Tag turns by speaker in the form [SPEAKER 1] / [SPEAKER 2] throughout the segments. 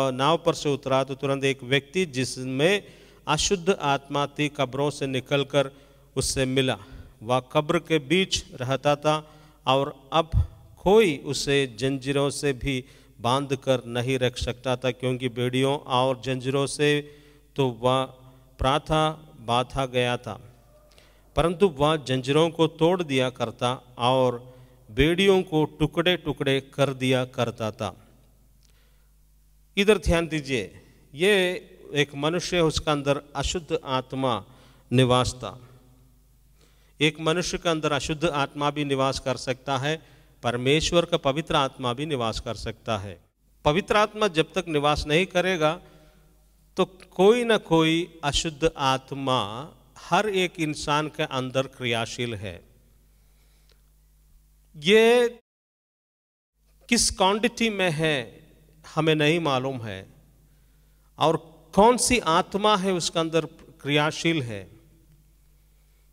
[SPEAKER 1] वह नाव पर से उतरा तो तुरंत एक व्यक्ति जिसमें अशुद्ध आत्मा थी कब्रों से निकलकर उससे मिला। वह कब्र के बीच रहता था और अब कोई उसे जंजीरों से भी बांध कर नहीं रख सकता था, क्योंकि बेड़ियों और जंजीरों से तो वह बांधा गया था, परंतु वह जंजीरों को तोड़ दिया करता और बेड़ियों को टुकड़े टुकड़े कर दिया करता था। इधर ध्यान दीजिए, ये एक मनुष्य, उसका अंदर अशुद्ध आत्मा निवास था। एक मनुष्य के अंदर अशुद्ध आत्मा भी निवास कर सकता है, परमेश्वर का पवित्र आत्मा भी निवास कर सकता है। पवित्र आत्मा जब तक निवास नहीं करेगा तो कोई ना कोई अशुद्ध आत्मा हर एक इंसान के अंदर क्रियाशील है। ये किस क्वांटिटी में है हमें नहीं मालूम है, और कौन सी आत्मा है उसके अंदर क्रियाशील है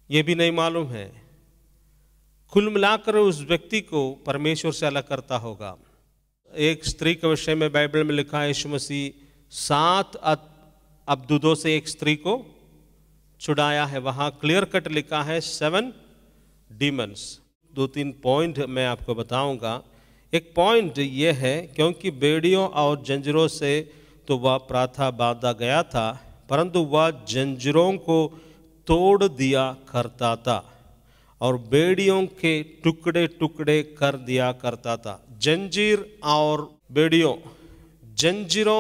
[SPEAKER 1] ये भी नहीं मालूम है। कुल मिलाकर उस व्यक्ति को परमेश्वर से अलग करता होगा। एक स्त्री के विषय में बाइबल में लिखा है, यीशु मसीह 7 अबदूदों से एक स्त्री को छुड़ाया है। वहाँ क्लियर कट लिखा है 7 डीमंस। 2-3 पॉइंट मैं आपको बताऊंगा। एक पॉइंट ये है, क्योंकि बेड़ियों और जंजीरों से तो वह प्राथा बांधा गया था, परंतु वह जंजीरों को तोड़ दिया करता था और बेड़ियों के टुकड़े टुकड़े कर दिया करता था। जंजीरों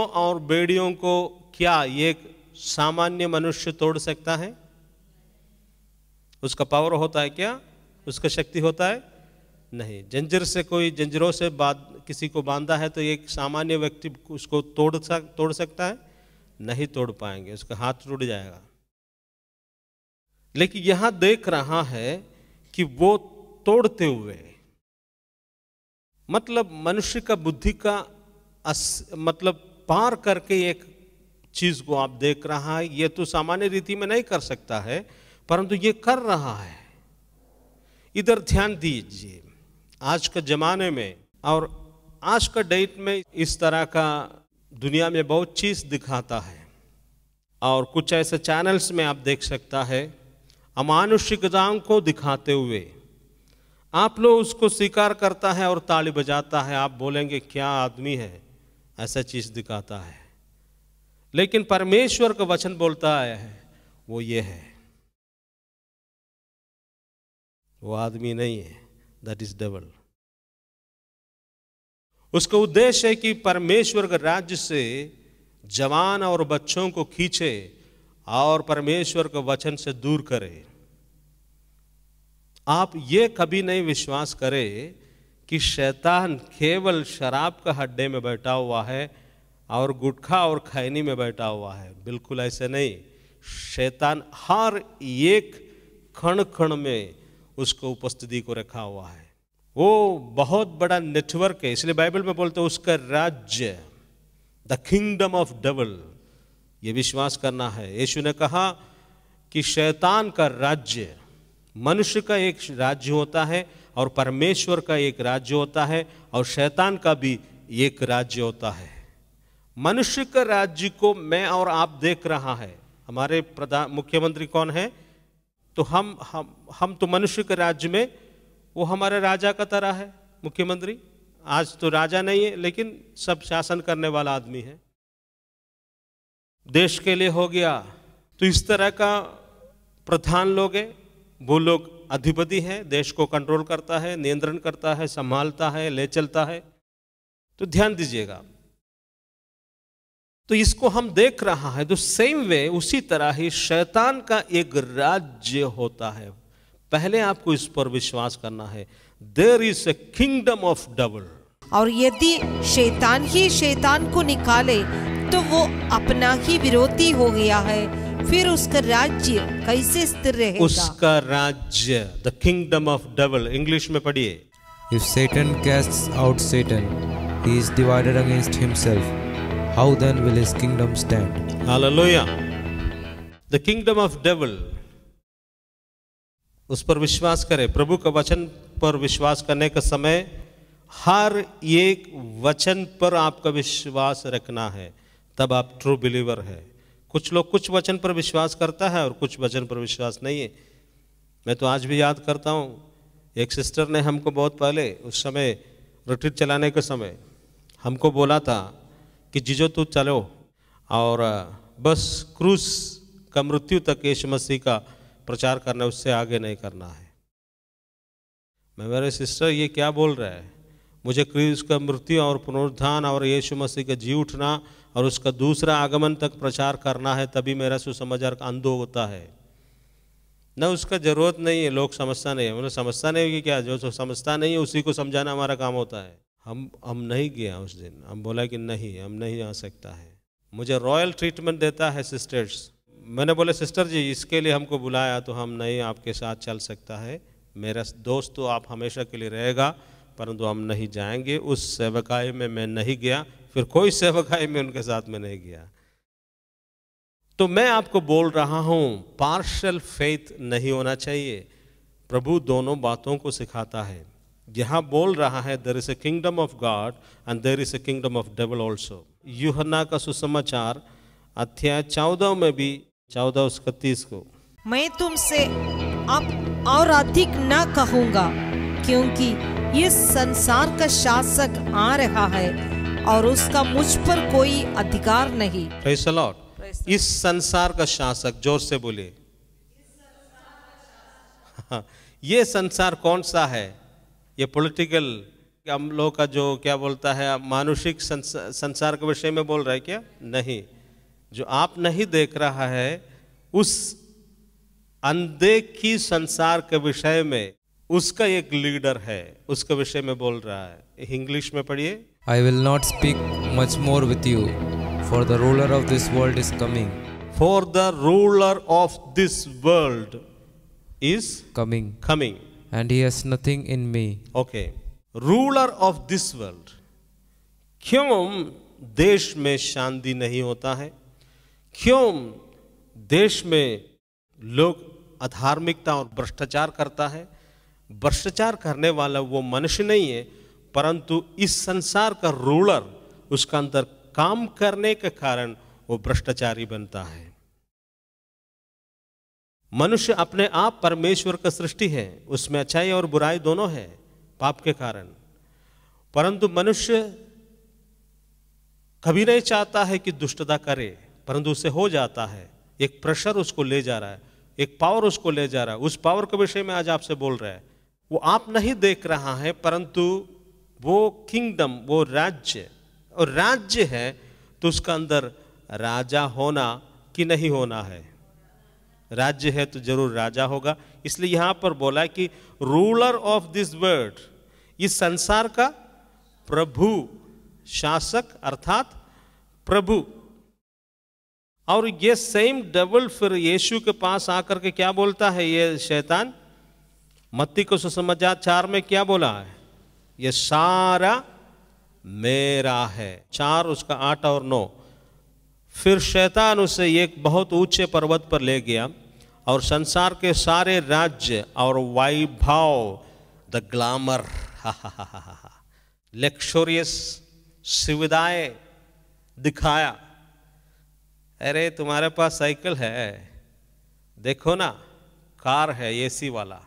[SPEAKER 1] और बेड़ियों को क्या एक सामान्य मनुष्य तोड़ सकता है? उसका पावर होता है क्या? उसका शक्ति होता है? नहीं। जंजीरों से किसी को बांधा है तो एक सामान्य व्यक्ति उसको तोड़ सकता है? नहीं तोड़ पाएंगे, उसका हाथ टूट जाएगा। लेकिन यहां देख रहा है कि वो तोड़ते हुए, मतलब मनुष्य का बुद्धि का मतलब पार करके एक चीज को आप देख रहा है। ये तो सामान्य रीति में नहीं कर सकता है, परंतु ये कर रहा है। इधर ध्यान दीजिए, आज के जमाने में और आज का डेट में इस तरह का दुनिया में बहुत चीज दिखाता है, और कुछ ऐसे चैनल्स में आप देख सकता है अमानुषिकताओं को दिखाते हुए आप लोग उसको स्वीकार करता है और ताली बजाता है। आप बोलेंगे क्या आदमी है, ऐसा चीज दिखाता है। लेकिन परमेश्वर का वचन बोलता है वो ये है, वो आदमी नहीं है, दैट इज डेविल। उसका उद्देश्य है कि परमेश्वर के राज्य से जवान और बच्चों को खींचे और परमेश्वर के वचन से दूर करे। आप ये कभी नहीं विश्वास करें कि शैतान केवल शराब का हड्डे में बैठा हुआ है और गुटखा और खैनी में बैठा हुआ है। बिल्कुल ऐसे नहीं। शैतान हर एक कण कण में उसको उपस्थिति को रखा हुआ है। वो बहुत बड़ा नेटवर्क है, इसलिए बाइबल में बोलते हैं उसका राज्य, द किंगडम ऑफ डेविल, ये विश्वास करना है। यीशु ने कहा कि शैतान का राज्य, मनुष्य का एक राज्य होता है और परमेश्वर का एक राज्य होता है, और शैतान का भी एक राज्य होता है। मनुष्य का राज्य को मैं और आप देख रहा है। हमारे मुख्यमंत्री कौन है? तो हम तो मनुष्य के राज्य में, वो हमारे राजा का तरह है मुख्यमंत्री। आज तो राजा नहीं है, लेकिन सब शासन करने वाला आदमी है। देश के लिए हो गया तो इस तरह का प्रधान लोग है, वो लोग अधिपति है, देश को कंट्रोल करता है, नियंत्रण करता है, संभालता है, ले चलता है। तो ध्यान दीजिएगा, तो इसको हम देख रहा है। तो सेम वे, उसी तरह ही शैतान का एक राज्य होता है। पहले आपको इस पर विश्वास करना है, there is a kingdom of devil.
[SPEAKER 2] और यदि शैतान ही शैतान को निकाले तो वो अपना ही विरोधी हो गया है, फिर उसका राज्य कैसे स्थिर रहेगा?
[SPEAKER 1] उसका राज्य, the kingdom of devil. English में पढ़िए।
[SPEAKER 3] If Satan casts out Satan, he is divided against himself. How then will his kingdom stand?
[SPEAKER 1] Hallelujah. The kingdom of devil. उस पर विश्वास करें। प्रभु का वचन पर विश्वास करने का समय हर एक वचन पर आपका विश्वास रखना है। तब आप ट्रू बिलीवर है। कुछ लोग कुछ वचन पर विश्वास करता है और कुछ वचन पर विश्वास नहीं है। मैं तो आज भी याद करता हूँ, एक सिस्टर ने हमको बहुत पहले उस समय रिट्रीट चलाने के समय हमको बोला था कि जीजो तू चलो और बस क्रूस का मृत्यु तक यीशु मसीह का प्रचार करना, उससे आगे नहीं करना है। मैं मेरे सिस्टर ये क्या बोल रहा है, मुझे क्रूस का मृत्यु और पुनरुत्थान और यीशु मसीह का जी उठना और उसका दूसरा आगमन तक प्रचार करना है, तभी मेरा सुसमाचार अंध होता है। न उसका जरूरत नहीं है, लोग समझता नहीं है, उन्हें समझता नहीं कि क्या, जो समझता नहीं है उसी को समझाना हमारा काम होता है। हम नहीं गया उस दिन, हम बोला कि नहीं, हम नहीं आ सकता है। मुझे रॉयल ट्रीटमेंट देता है सिस्टर्स। मैंने बोले सिस्टर जी इसके लिए हमको बुलाया तो हम नहीं आपके साथ चल सकता है, मेरा दोस्त तो आप हमेशा के लिए रहेगा, परंतु हम नहीं जाएंगे। उस सेवकाई में मैं नहीं गया, फिर कोई सेवकाई में उनके साथ में नहीं गया। तो मैं आपको बोल रहा हूं पार्शियल फेथ नहीं होना चाहिए। प्रभु दोनों बातों को सिखाता है। यहां बोल रहा है there is a kingdom of God and there is a kingdom of devil also. यूहन्ना का सुसमाचार अध्याय 14 में भी 14:31 को,
[SPEAKER 2] मैं तुमसे अब और अधिक न कहूँगा, क्योंकि इस संसार का शासक आ रहा है और उसका मुझ पर कोई अधिकार नहीं।
[SPEAKER 1] Praise the Lord. इस संसार का शासक, जोर से बोले। ये संसार कौन सा है? ये पॉलिटिकल, हम लोग का जो क्या बोलता है मानुषिक संसार के विषय में बोल रहा है क्या? नहीं। जो आप नहीं देख रहा है उस अनदेखी संसार के विषय में उसका एक लीडर है, उसके विषय में बोल रहा है। इंग्लिश में पढ़िए।
[SPEAKER 3] I will not speak much more with you, for the ruler of this world is coming.
[SPEAKER 1] For the ruler of this world is coming.
[SPEAKER 3] And he has nothing in me.
[SPEAKER 1] Okay. Ruler of this world. क्यों देश में शांति नहीं होता है? क्यों देश में लोग अधार्मिकता और भ्रष्टाचार करता है? भ्रष्टाचार करने वाला वो मनुष्य नहीं है, परंतु इस संसार का रूलर उसका अंदर काम करने के कारण वो भ्रष्टाचारी बनता है। मनुष्य अपने आप परमेश्वर का सृष्टि है, उसमें अच्छाई और बुराई दोनों है पाप के कारण, परंतु मनुष्य कभी नहीं चाहता है कि दुष्टता करे, परंतु उसे हो जाता है। एक प्रेशर उसको ले जा रहा है, एक पावर उसको ले जा रहा है। उस पावर के विषय में आज आपसे बोल रहा है। वो आप नहीं देख रहा है, परंतु वो किंगडम, वो राज्य, और राज्य है तो उसका अंदर राजा होना कि नहीं होना है? राज्य है तो जरूर राजा होगा। इसलिए यहां पर बोला कि रूलर ऑफ दिस वर्ल्ड, इस संसार का प्रभु, शासक अर्थात प्रभु। और ये सेम डेविल फिर यीशु के पास आकर के क्या बोलता है? ये शैतान मत्ती को सुसमाचार 4 में क्या बोला है? ये सारा मेरा है। 4 उसका 8 और 9। फिर शैतान उसे एक बहुत ऊंचे पर्वत पर ले गया और संसार के सारे राज्य और वैभव, द ग्लैमर, लग्जरियस सुविधाएं दिखाया। अरे तुम्हारे पास साइकिल है, देखो ना, कार है एसी वाला,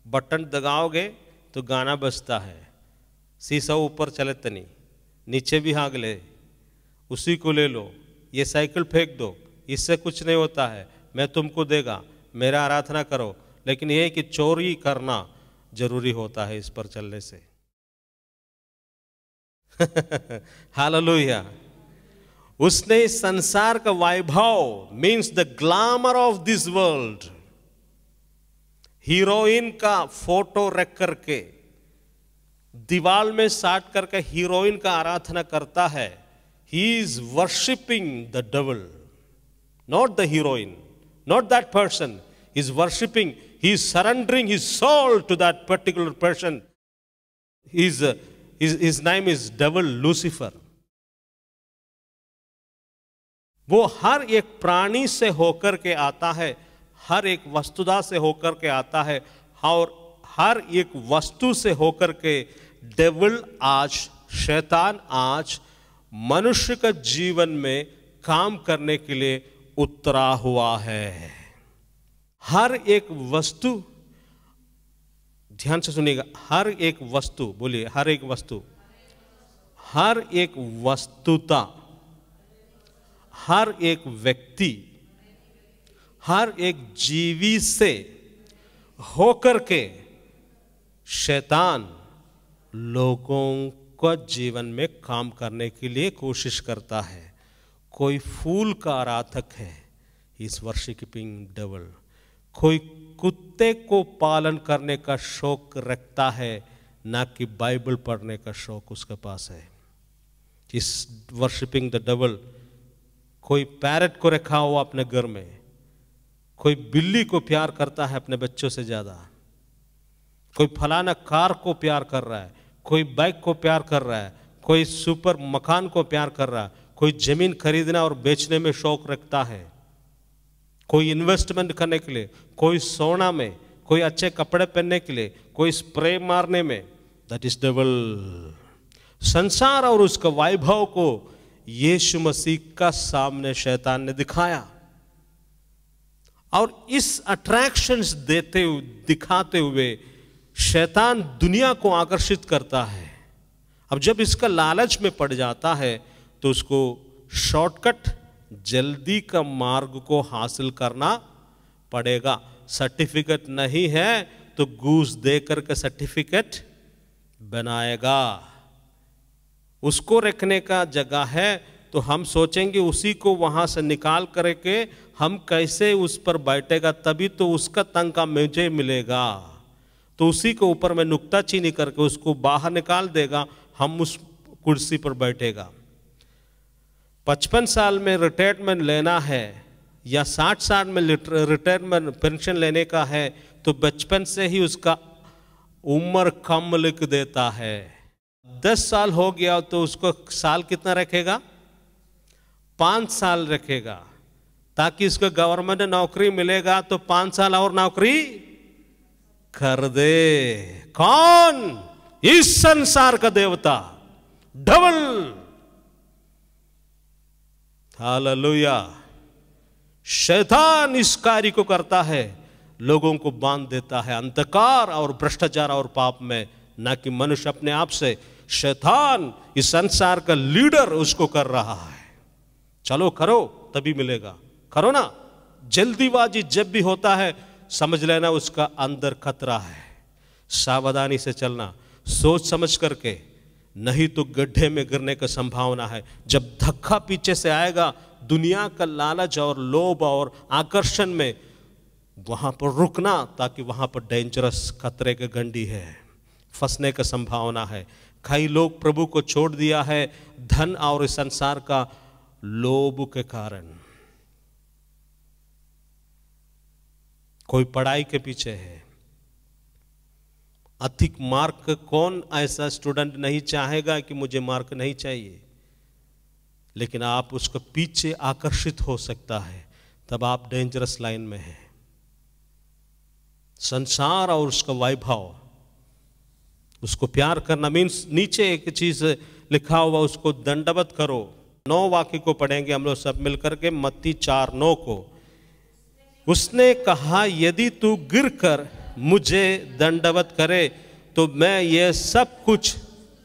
[SPEAKER 1] बटन दबाओगे तो गाना बजता है, शीशा ऊपर चले तनी, नीचे भी हाँक ले, उसी को ले लो, ये साइकिल फेंक दो, इससे कुछ नहीं होता है, मैं तुमको देगा, मेरा आराधना करो। लेकिन ये कि चोरी करना जरूरी होता है इस पर चलने से। हालेलुया। उसने इस संसार का वैभव, means the glamour of this world, heroine का फोटो रख करके दीवार में साट करके हीरोइन का आराधना करता है। He is worshipping the devil, not the heroine, not that person. He is worshipping, he is surrendering his soul to that particular person. His name is devil Lucifer. वो हर एक प्राणी से होकर के आता है, हर एक वस्तुदा से होकर के आता है, और हर एक वस्तु से होकर के डेविल आज, शैतान आज मनुष्य का जीवन में काम करने के लिए उतरा हुआ है। हर एक वस्तु, ध्यान से सुनिएगा, हर एक वस्तु, बोलिए हर एक वस्तु, हर एक वस्तुता, हर एक व्यक्ति, हर एक जीवी से होकर के शैतान लोगों को जीवन में काम करने के लिए कोशिश करता है। कोई फूल का आराधक है, इस वर्शिपिंग डेविल। कोई कुत्ते को पालन करने का शौक रखता है, ना कि बाइबल पढ़ने का शौक उसके पास है, इस वर्शिपिंग द डेविल। कोई पैरट को रखा हुआ अपने घर में, कोई बिल्ली को प्यार करता है अपने बच्चों से ज्यादा, कोई फलाना कार को प्यार कर रहा है, कोई बाइक को प्यार कर रहा है, कोई सुपर मकान को प्यार कर रहा है, कोई जमीन खरीदना और बेचने में शौक रखता है, कोई इन्वेस्टमेंट करने के लिए, कोई सोना में, कोई अच्छे कपड़े पहनने के लिए, कोई स्प्रे मारने में। That is devil. संसार और उसका वैभव को यीशु मसीह का सामने शैतान ने दिखाया, और इस अट्रैक्शंस देते हुए, दिखाते हुए शैतान दुनिया को आकर्षित करता है। अब जब इसका लालच में पड़ जाता है तो उसको शॉर्टकट, जल्दी का मार्ग को हासिल करना पड़ेगा। सर्टिफिकेट नहीं है तो घूस दे करके सर्टिफिकेट बनाएगा। उसको रखने का जगह है तो हम सोचेंगे उसी को वहां से निकाल करके हम कैसे उस पर बैठेगा, तभी तो उसका तंका मुझे मिलेगा। तो उसी के ऊपर में नुक्ताचीनी करके उसको बाहर निकाल देगा, हम उस कुर्सी पर बैठेगा। 55 साल में रिटायरमेंट लेना है या 60 साल में रिटायरमेंट पेंशन लेने का है तो बचपन से ही उसका उम्र कम लिख देता है। 10 साल हो गया तो उसको साल कितना रखेगा? 5 साल रखेगा, ताकि इसको गवर्नमेंट नौकरी मिलेगा तो 5 साल और नौकरी कर दे। कौन? इस संसार का देवता डबल। हालेलुया। शैतान इस कार्य को करता है, लोगों को बांध देता है अंधकार और भ्रष्टाचार और पाप में, ना कि मनुष्य अपने आप से। शैतान इस संसार का लीडर उसको कर रहा है। चलो करो तभी मिलेगा, करो ना। जल्दीबाजी जब भी होता है समझ लेना उसका अंदर खतरा है। सावधानी से चलना, सोच समझ करके, नहीं तो गड्ढे में गिरने की संभावना है। जब धक्का पीछे से आएगा दुनिया का लालच और लोभ और आकर्षण में, वहां पर रुकना, ताकि वहां पर डेंजरस खतरे के गंडी है, फंसने की संभावना है। कई लोग प्रभु को छोड़ दिया है धन और इस संसार का लोभ के कारण। कोई पढ़ाई के पीछे है, अधिक मार्क, कौन ऐसा स्टूडेंट नहीं चाहेगा कि मुझे मार्क नहीं चाहिए, लेकिन आप उसके पीछे आकर्षित हो सकता है, तब आप डेंजरस लाइन में हैं। संसार और उसका वैभव, उसको प्यार करना मीन्स, नीचे एक चीज लिखा हुआ उसको दंडवत करो। 9 वाक्य को पढ़ेंगे हम लोग सब मिलकर के, मत्ती 4:9 को। उसने कहा, यदि तू गिरकर मुझे दंडवत करे तो मैं ये सब कुछ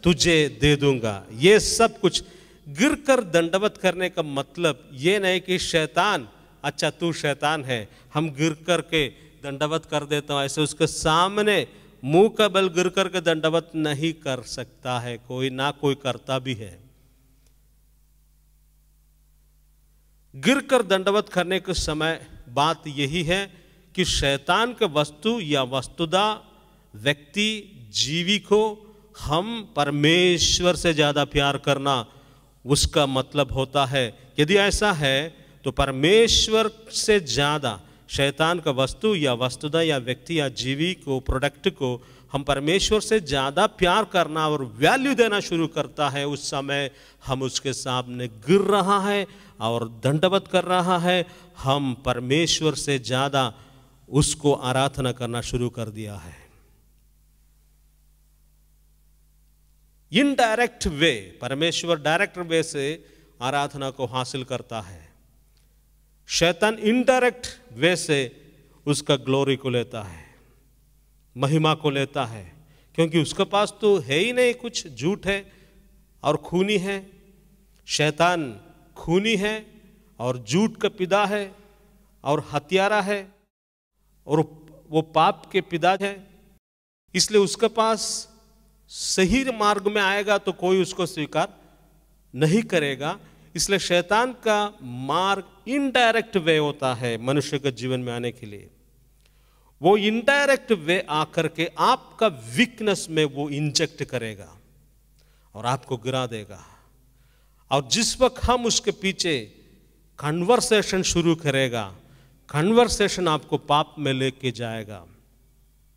[SPEAKER 1] तुझे दे दूंगा। ये सब कुछ, गिरकर दंडवत करने का मतलब ये नहीं कि शैतान, अच्छा तू शैतान है हम गिर करके दंडवत कर देता हूं, ऐसे उसके सामने मुंह का बल गिर करके दंडवत नहीं कर सकता है कोई, ना कोई करता भी है। गिरकर दंडवत करने के समय बात यही है कि शैतान के वस्तु या वस्तुदा, व्यक्ति, जीवी को हम परमेश्वर से ज्यादा प्यार करना, उसका मतलब होता है। यदि ऐसा है तो परमेश्वर से ज्यादा शैतान का वस्तु या वस्तुदा या व्यक्ति या जीवी को, प्रोडक्ट को हम परमेश्वर से ज्यादा प्यार करना और वैल्यू देना शुरू करता है, उस समय हम उसके सामने गिर रहा है और दंडवत कर रहा है। हम परमेश्वर से ज्यादा उसको आराधना करना शुरू कर दिया है। इनडायरेक्ट वे, परमेश्वर डायरेक्ट वे से आराधना को हासिल करता है। शैतान इनडायरेक्ट वे से उसका ग्लोरी को लेता है, महिमा को लेता है, क्योंकि उसके पास तो है ही नहीं कुछ, झूठ है और खूनी है। शैतान खूनी है और झूठ का पिता है और हत्यारा है और वो पाप के पिता है। इसलिए उसके पास सही मार्ग में आएगा तो कोई उसको स्वीकार नहीं करेगा। इसलिए शैतान का मार्ग इनडायरेक्ट वे होता है मनुष्य के जीवन में आने के लिए। वो इनडायरेक्ट वे आकर के आपका वीकनेस में वो इंजेक्ट करेगा और आपको गिरा देगा। और जिस वक्त हम उसके पीछे कन्वर्सेशन शुरू करेगा, कन्वर्सेशन आपको पाप में लेके जाएगा।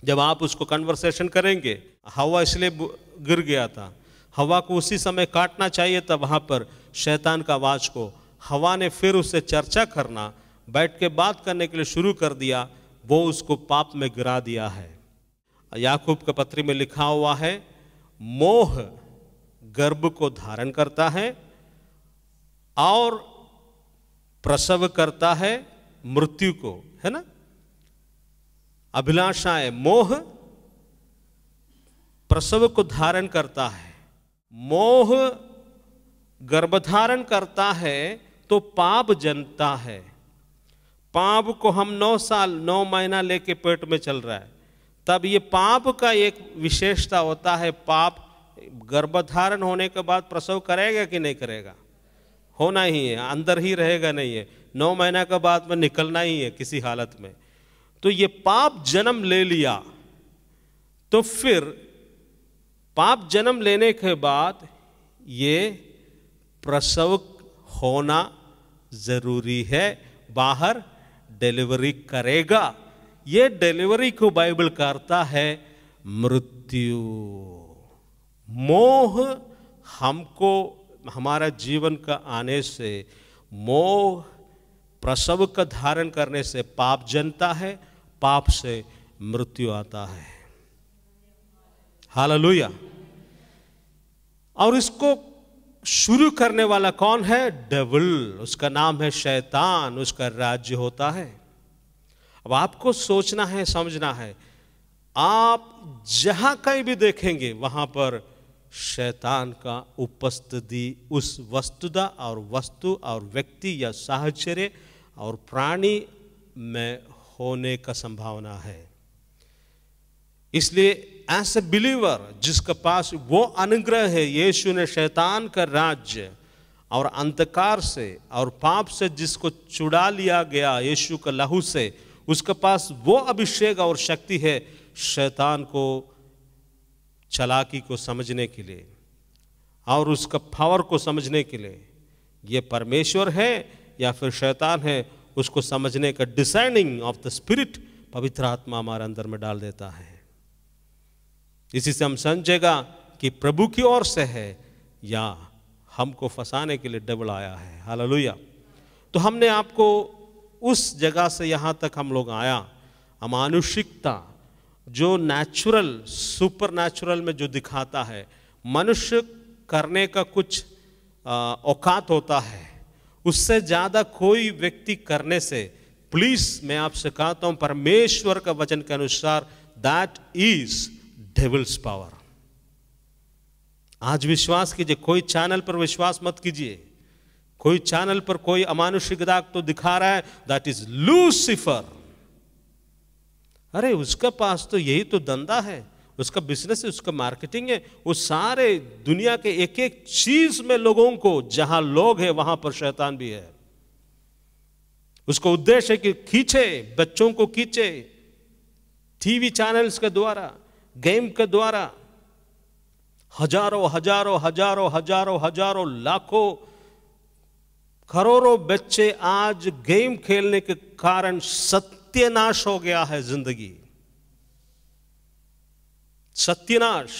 [SPEAKER 1] जब आप उसको कन्वर्सेशन करेंगे, हवा इसलिए गिर गया था, हवा को उसी समय काटना चाहिए था वहाँ पर शैतान का आवाज़ को। हवा ने फिर उससे चर्चा करना, बैठ के बात करने के लिए शुरू कर दिया, वो उसको पाप में गिरा दिया है। याकूब के पत्री में लिखा हुआ है, मोह गर्भ को धारण करता है और प्रसव करता है मृत्यु को, है ना। अभिलाषाएं, मोह प्रसव को धारण करता है। मोह गर्भधारण करता है तो पाप जन्मता है। पाप को हम 9 साल 9 महीना लेके पेट में चल रहा है, तब ये पाप का एक विशेषता होता है। पाप गर्भधारण होने के बाद प्रसव करेगा कि नहीं करेगा? होना ही है, अंदर ही रहेगा, नहीं है। 9 महीना के बाद में निकलना ही है किसी हालत में। तो ये पाप जन्म ले लिया, तो फिर पाप जन्म लेने के बाद ये प्रसव होना जरूरी है, बाहर डिलीवरी करेगा। ये डिलीवरी को बाइबल करता है मृत्यु। मोह हमको हमारा जीवन का आने से, मोह प्रसव का धारण करने से पाप जनता है, पाप से मृत्यु आता है। हालेलुया। और इसको शुरू करने वाला कौन है? डेविल। उसका नाम है शैतान, उसका राज्य होता है। अब आपको सोचना है, समझना है, आप जहां कहीं भी देखेंगे वहां पर शैतान का उपस्थिति उस वस्तुदा और वस्तु और व्यक्ति या साहचर्य और प्राणी में होने का संभावना है। इसलिए एज ए बिलीवर जिसके पास वो अनुग्रह है, यीशु ने शैतान का राज्य और अंधकार से और पाप से जिसको छुड़ा लिया गया यीशु का लहू से, उसके पास वो अभिषेक और शक्ति है शैतान को चालाकी को समझने के लिए और उसका पावर को समझने के लिए। ये परमेश्वर है या फिर शैतान है, उसको समझने का डिसाइडिंग ऑफ द स्पिरिट पवित्र आत्मा हमारे अंदर में डाल देता है। इसी से हम समझेगा कि प्रभु की ओर से है या हमको फंसाने के लिए डेविल आया है। हालेलुया। तो हमने आपको उस जगह से यहाँ तक हम लोग आया, अमानुषिकता जो नेचुरल सुपर नेचुरल में जो दिखाता है, मनुष्य करने का कुछ औकात होता है, उससे ज़्यादा कोई व्यक्ति करने से, प्लीज मैं आपसे कहता हूँ परमेश्वर का वचन के अनुसार दैट इज डेविल्स पावर। आज विश्वास कीजिए, कोई चैनल पर विश्वास मत कीजिए, कोई चैनल पर कोई अमानुषिक दाग तो दिखा रहा है, दैट इज लूसीफर। अरे उसका पास तो यही तो धंधा है, उसका बिजनेस है, उसका मार्केटिंग है। वो सारे दुनिया के एक एक चीज में लोगों को, जहां लोग हैं वहां पर शैतान भी है। उसका उद्देश्य है कि खींचे, बच्चों को खींचे, टीवी चैनल्स के द्वारा, गेम के द्वारा। हजारों हजारों हजारों हजारों हजारों लाखों करोड़ों बच्चे आज गेम खेलने के कारण सत्यानाश हो गया है जिंदगी, सत्यानाश।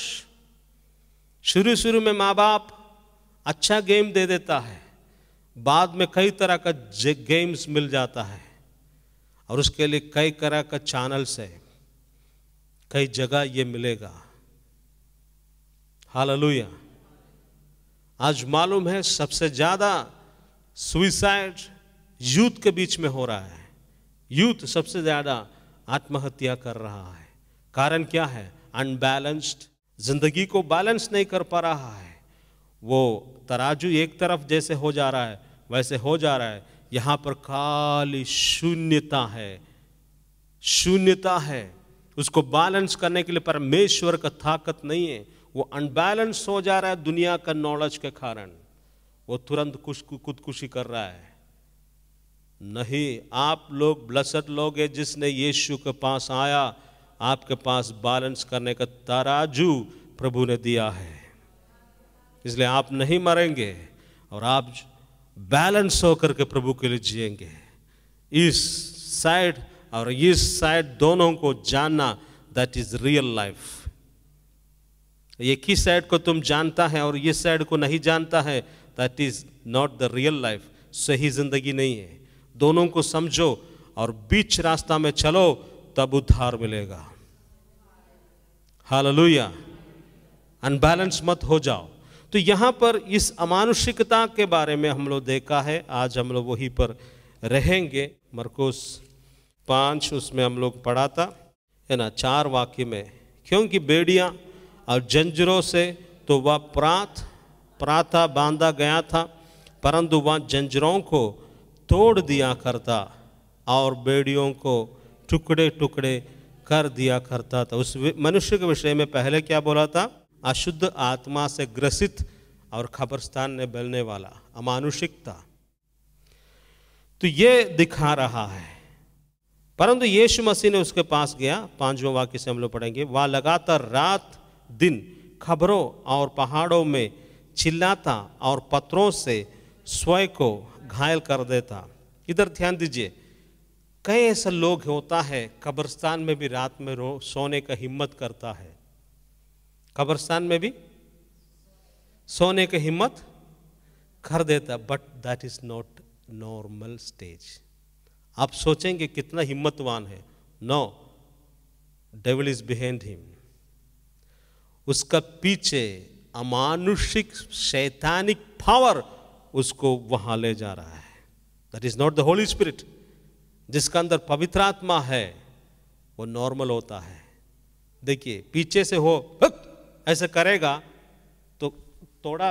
[SPEAKER 1] शुरू शुरू में माँ बाप अच्छा गेम दे देता है, बाद में कई तरह का गेम्स मिल जाता है और उसके लिए कई तरह का चैनल्स है, कई जगह ये मिलेगा। हालेलुया। आज मालूम है सबसे ज्यादा सुइसाइड यूथ के बीच में हो रहा है। यूथ सबसे ज़्यादा आत्महत्या कर रहा है। कारण क्या है? अनबैलेंस्ड, जिंदगी को बैलेंस नहीं कर पा रहा है। वो तराजू एक तरफ जैसे हो जा रहा है वैसे हो जा रहा है। यहाँ पर खाली शून्यता है, शून्यता है। उसको बैलेंस करने के लिए परमेश्वर का ताकत नहीं है। वो अनबैलेंस हो जा रहा है दुनिया का नॉलेज के कारण। वो तुरंत खुदकुशी कर रहा है। नहीं, आप लोग ब्लेस्ड लोग हैं जिसने यीशु के पास आया। आपके पास बैलेंस करने का तराजू प्रभु ने दिया है, इसलिए आप नहीं मरेंगे और आप बैलेंस होकर के प्रभु के लिए जिएंगे। इस साइड और इस साइड दोनों को जानना, दैट इज रियल लाइफ। एक ही साइड को तुम जानता है और ये साइड को नहीं जानता है, that is not the real life. सही जिंदगी नहीं है। दोनों को समझो और बीच रास्ता में चलो, तब उद्धार मिलेगा। हालेलुया। अनबैलेंस मत हो जाओ। तो यहाँ पर इस अमानुषिकता के बारे में हम लोग देखा है। आज हम लोग वहीं पर रहेंगे। मरकुस 5 उसमें हम लोग पढ़ा था, है ना, 4 वाक्य में। क्योंकि बेड़ियां और जंजीरों से तो वह प्रातः बांधा गया था, परंतु वह जंजीरों को तोड़ दिया करता और बेड़ियों को टुकड़े टुकड़े कर दिया करता था। उस मनुष्य के विषय में पहले क्या बोला था? अशुद्ध आत्मा से ग्रसित और कब्रिस्तान में बलने वाला, अमानुषिकता। तो ये दिखा रहा है। परंतु यीशु मसीह ने उसके पास गया। 5वें वाक्य से हम लोग पढ़ेंगे। वह लगातार रात दिन खबरों और पहाड़ों में चिल्लाता और पत्थरों से स्वयं को घायल कर देता। इधर ध्यान दीजिए, कई ऐसे लोग होता है कब्रिस्तान में भी रात में सोने का हिम्मत करता है। कब्रिस्तान में भी सोने की हिम्मत कर देता, but that is not normal stage. आप सोचेंगे कितना हिम्मतवान है। No, devil is behind him. उसका पीछे अमानुषिक शैतानिक पावर उसको वहां ले जा रहा है। That is not the Holi spirit. जिसका अंदर पवित्र आत्मा है वो नॉर्मल होता है। देखिए, पीछे से हो ऐसे करेगा तो थोड़ा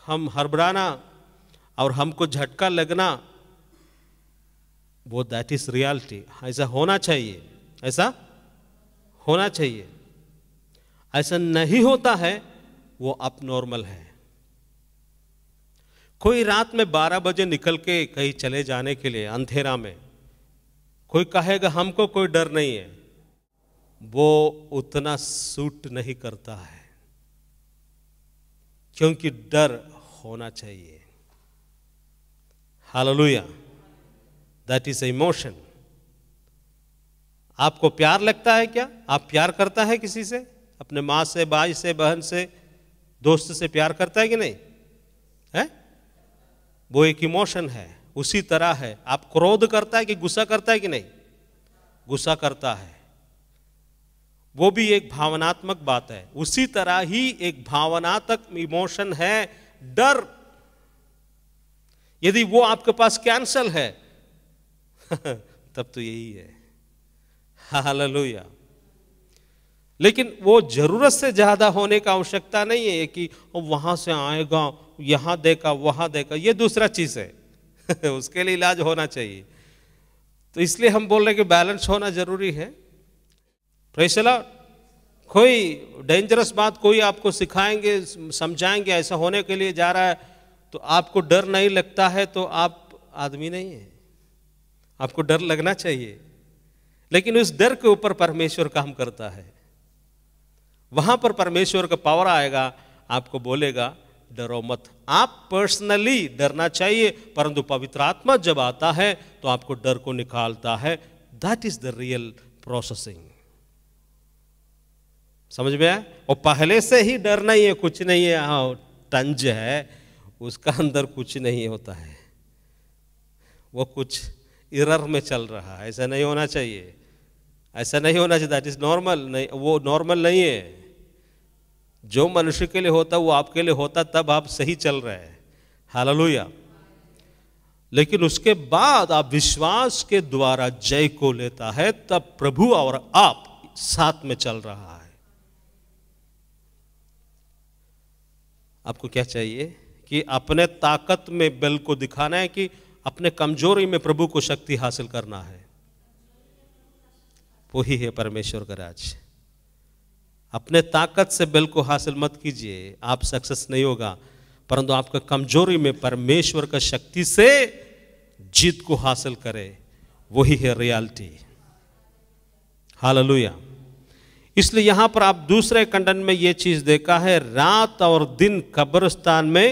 [SPEAKER 1] हम हड़बड़ाना और हमको झटका लगना, वो दैट इज रियलिटी। ऐसा होना चाहिए, ऐसा होना चाहिए। ऐसा नहीं होता है, वो अब नॉर्मल है। कोई रात में 12 बजे निकल के कहीं चले जाने के लिए अंधेरा में, कोई कहेगा हमको कोई डर नहीं है, वो उतना सूट नहीं करता है। क्योंकि डर होना चाहिए। हालेलुया। That is emotion. आपको प्यार लगता है क्या? आप प्यार करता है किसी से? अपने माँ से, भाई से, बहन से, दोस्त से प्यार करता है कि नहीं है? वो एक इमोशन है। उसी तरह है, आप क्रोध करता है कि गुस्सा करता है कि नहीं? गुस्सा करता है। वो भी एक भावनात्मक बात है। उसी तरह ही एक भावनात्मक इमोशन है डर। यदि वो आपके पास कैंसल है तब तो यही है। हालेलुया। लेकिन वो जरूरत से ज्यादा होने का आवश्यकता नहीं है कि वहां से आएगा, यहां देखा, वहां देखा, ये दूसरा चीज है उसके लिए इलाज होना चाहिए। तो इसलिए हम बोल रहे हैं कि बैलेंस होना जरूरी है। Praise the Lord. कोई डेंजरस बात कोई आपको सिखाएंगे, समझाएंगे, ऐसा होने के लिए जा रहा है, तो आपको डर नहीं लगता है तो आप आदमी नहीं है। आपको डर लगना चाहिए, लेकिन उस डर के ऊपर परमेश्वर काम करता है। वहां पर परमेश्वर का पावर आएगा, आपको बोलेगा डरो मत। आप पर्सनली डरना चाहिए, परंतु पवित्र आत्मा जब आता है तो आपको डर को निकालता है। That is the real processing. समझ में आया? और पहले से ही डर नहीं है, कुछ नहीं है, हाँ टंज है, उसका अंदर कुछ नहीं होता है, वो कुछ एरर में चल रहा है। ऐसा नहीं होना चाहिए, ऐसा नहीं होना चाहिए। दैट इज नॉर्मल नहीं, वो नॉर्मल नहीं है। जो मनुष्य के लिए होता वो आपके लिए होता, तब आप सही चल रहे हैं। हालेलुया। लेकिन उसके बाद आप विश्वास के द्वारा जय को लेता है, तब प्रभु और आप साथ में चल रहा है। आपको क्या चाहिए कि अपने ताकत में बल को दिखाना है कि अपने कमजोरी में प्रभु को शक्ति हासिल करना है। वही है परमेश्वर का राज। अपने ताकत से बल को हासिल मत कीजिए, आप सक्सेस नहीं होगा, परंतु आपका कमजोरी में परमेश्वर का शक्ति से जीत को हासिल करे, वही है रियलिटी। हालेलुया। इसलिए यहां पर आप दूसरे खंडन में यह चीज देखा है, रात और दिन कब्रिस्तान में,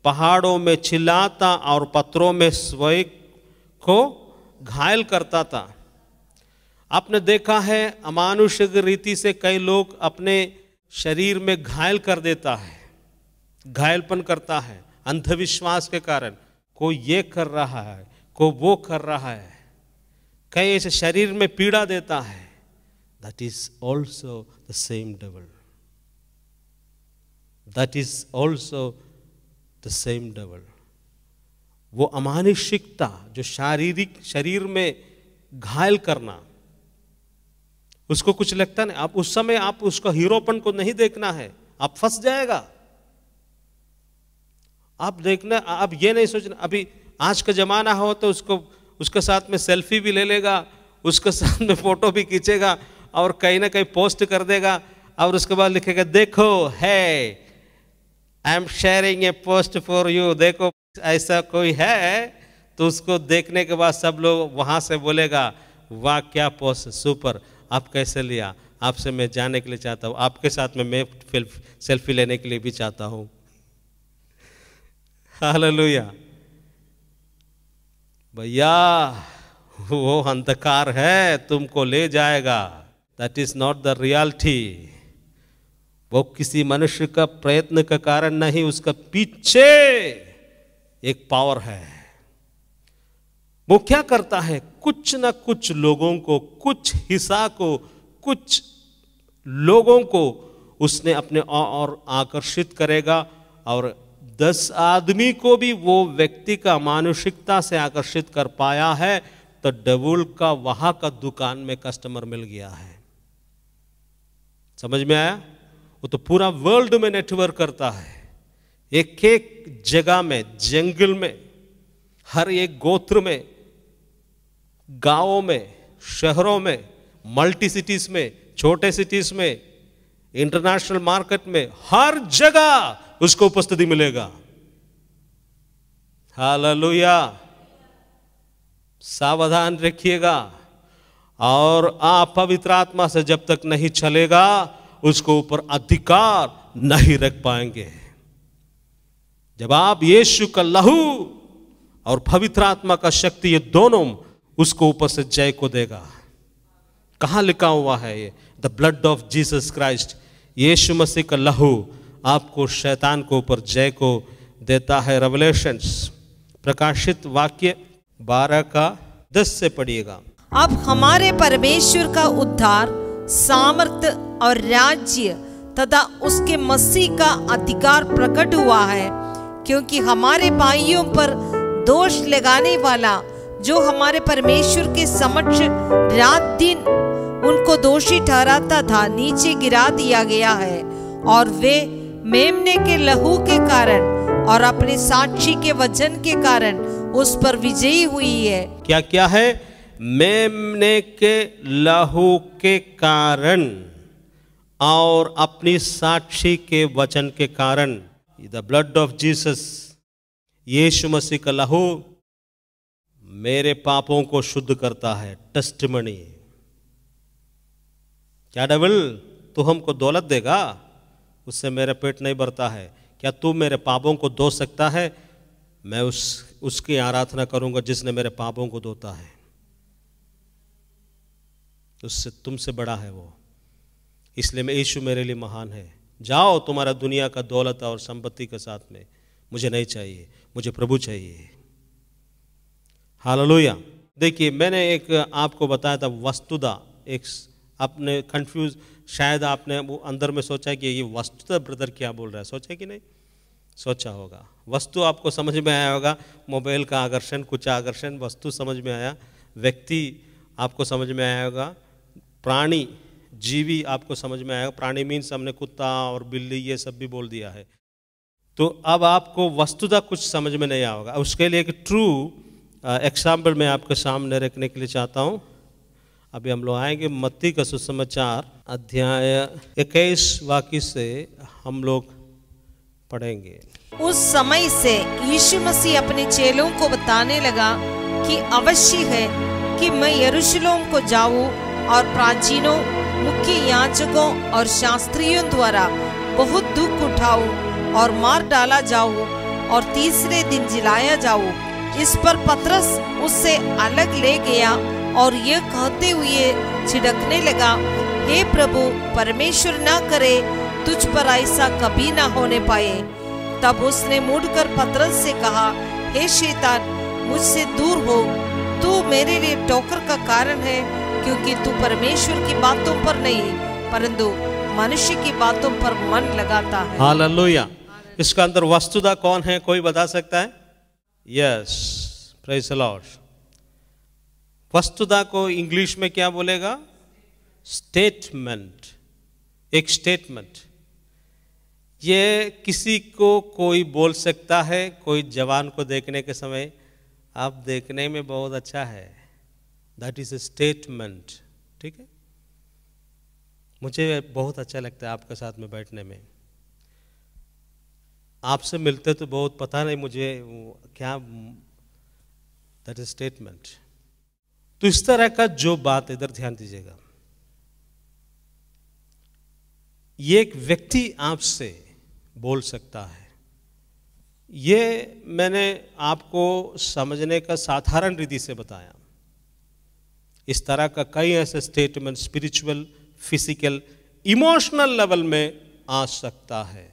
[SPEAKER 1] पहाड़ों में चिल्लाता और पत्थरों में स्वयं को घायल करता था। आपने देखा है अमानुषिक रीति से कई लोग अपने शरीर में घायल कर देता है, घायलपन करता है अंधविश्वास के कारण। कोई ये कर रहा है, कोई वो कर रहा है, कई ऐसे शरीर में पीड़ा देता है। That is also the same devil. That is also the same devil. वो अमानुषिकता जो शारीरिक शरीर में घायल करना, उसको कुछ लगता नहीं। आप उस समय आप उसका हीरोपन को नहीं देखना है, आप फंस जाएगा। आप देखना, आप ये नहीं सोचना अभी आज का जमाना हो तो उसके साथ में सेल्फी भी ले लेगा, उसके साथ में फोटो भी खींचेगा और कहीं ना कहीं पोस्ट कर देगा और उसके बाद लिखेगा देखो है I am sharing A post for you, देखो ऐसा कोई है। तो उसको देखने के बाद सब लोग वहां से बोलेगा वाह क्या पोस्ट, सुपर, आप कैसे लिया, आपसे मैं जानने के लिए चाहता हूँ, आपके साथ में मैं सेल्फी लेने के लिए भी चाहता हूँ। हालेलुया। भैया वो अंधकार है, तुमको ले जाएगा। That is not the reality. वो किसी मनुष्य का प्रयत्न का कारण नहीं, उसका पीछे एक पावर है। वो क्या करता है, कुछ ना कुछ लोगों को, कुछ हिस्सा को, कुछ लोगों को उसने अपने और आकर्षित करेगा। और 10 आदमी को भी वो व्यक्ति का मानसिकता से आकर्षित कर पाया है, तो डेविल का वहां का दुकान में कस्टमर मिल गया है। समझ में आया? वो तो पूरा वर्ल्ड में नेटवर्क करता है, एक एक जगह में, जंगल में, हर एक गोत्र में, गांवों में, शहरों में, मल्टी सिटीज में, छोटे सिटीज में, इंटरनेशनल मार्केट में, हर जगह उसको उपस्थिति मिलेगा। हालेलुया। सावधान रखिएगा। और आप पवित्र आत्मा से जब तक नहीं चलेगा, उसको ऊपर अधिकार नहीं रख पाएंगे। जब आप यीशु का लहू और पवित्र आत्मा का शक्ति, ये दोनों उसको ऊपर से जय को देगा। कहां लिखा हुआ है ये? The blood of Jesus Christ, यीशु मसीह का लहू आपको शैतान को ऊपर जय को देता है। रेवलेशंस, प्रकाशित वाक्य 12:10 से पढ़िएगा।
[SPEAKER 2] अब हमारे परमेश्वर का उद्धार, सामर्थ्य और राज्य तथा उसके मसीह का अधिकार प्रकट हुआ है, क्योंकि हमारे भाइयों पर दोष लगाने वाला जो हमारे परमेश्वर के समक्ष रात दिन उनको दोषी ठहराता था, नीचे गिरा दिया गया है। और वे मेमने के लहू के कारण और अपने साक्षी के वचन के कारण उस पर विजयी हुई है।
[SPEAKER 1] क्या क्या है? मेमने के लहू के कारण और अपनी साक्षी के वचन के कारण। द ब्लड ऑफ जीसस, यीशु मसीह का लहू मेरे पापों को शुद्ध करता है। टेस्टिमनी। क्या डेविल तू हमको दौलत देगा, उससे मेरा पेट नहीं भरता है? क्या तू मेरे पापों को धो सकता है? मैं उसकी आराधना करूंगा जिसने मेरे पापों को धोता है। उससे तुमसे बड़ा है वो। इसलिए मैं यीशु मेरे लिए महान है। जाओ तुम्हारा दुनिया का दौलत और संपत्ति के साथ में, मुझे नहीं चाहिए, मुझे प्रभु चाहिए। हालेलुया। देखिए मैंने एक आपको बताया था वस्तुता, एक आपने कंफ्यूज, शायद आपने वो अंदर में सोचा कि ये वस्तुता ब्रदर क्या बोल रहा है, सोचा कि नहीं? सोचा होगा। वस्तु आपको समझ में आया होगा, मोबाइल का आकर्षण, कुछ आकर्षण, वस्तु समझ में आया। व्यक्ति आपको समझ में आया होगा, प्राणी जीवी आपको समझ में आएगा। प्राणी मीन्स हमने कुत्ता और बिल्ली ये सब भी बोल दिया है। तो अब आपको वस्तुतः कुछ समझ में नहीं आएगा। उसके लिए एक ट्रू एग्जाम्पल मैं आपके सामने रखने के लिए चाहता हूँ। अभी हम लोग आएंगे मत्ती का सुसमाचार अध्याय 21 वाक्य से हम लोग पढ़ेंगे।
[SPEAKER 2] उस समय से यीशु मसीह अपने चेलों को बताने लगा कि अवश्य है कि मैं यरूशलेम को जाऊं और प्राचीनों, मुख्य याजकों और शास्त्रियों द्वारा बहुत दुख उठाऊं और मार डाला जाऊं और तीसरे दिन जिलाया जाऊं। इस पर पतरस उससे अलग ले गया और ये कहते हुए छिड़कने लगा, हे प्रभु, परमेश्वर ना करे, तुझ पर ऐसा कभी ना होने पाए। तब उसने मुड़कर पतरस से कहा, हे शैतान, मुझसे दूर हो, तू मेरे लिए ठोकर का कारण है, क्योंकि तू परमेश्वर की बातों पर नहीं परंतु मनुष्य की बातों पर मन लगाता है।
[SPEAKER 1] हालेलुया। इसका अंदर वस्तुतः कौन है, कोई बता सकता है? Yes, praise the Lord. वस्तुतः को इंग्लिश में क्या बोलेगा? स्टेटमेंट। एक स्टेटमेंट। ये किसी को कोई बोल सकता है। कोई जवान को देखने के समय, आप देखने में बहुत अच्छा है, दैट इज ए स्टेटमेंट। ठीक है, मुझे बहुत अच्छा लगता है आपके साथ में बैठने में। आपसे मिलते तो बहुत, पता नहीं मुझे क्या, दैट इज स्टेटमेंट। तो इस तरह का जो बात, इधर ध्यान दीजिएगा, ये एक व्यक्ति आपसे बोल सकता है। ये मैंने आपको समझने का साधारण रीति से बताया। इस तरह का कई ऐसे statement spiritual, physical, emotional level में आ सकता है।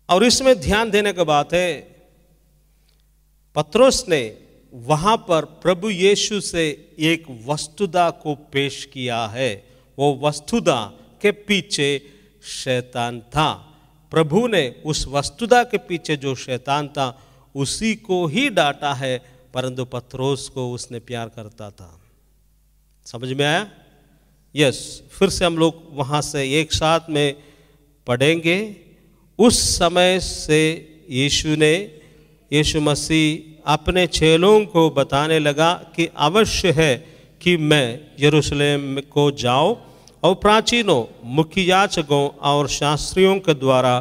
[SPEAKER 1] और इसमें ध्यान देने की बात है, पतरस ने वहां पर प्रभु यीशु से एक वस्तुता को पेश किया है। वो वस्तुता के पीछे शैतान था। प्रभु ने उस वस्तुता के पीछे जो शैतान था उसी को ही डांटा है, परंतु पतरस को उसने प्यार करता था। समझ में आया? यस। फिर से हम लोग वहां से एक साथ में पढ़ेंगे। उस समय से यीशु मसीह अपने चेलों को बताने लगा कि अवश्य है कि मैं यरूशलेम को जाऊं और प्राचीनों, मुख्य याजकों और शास्त्रियों के द्वारा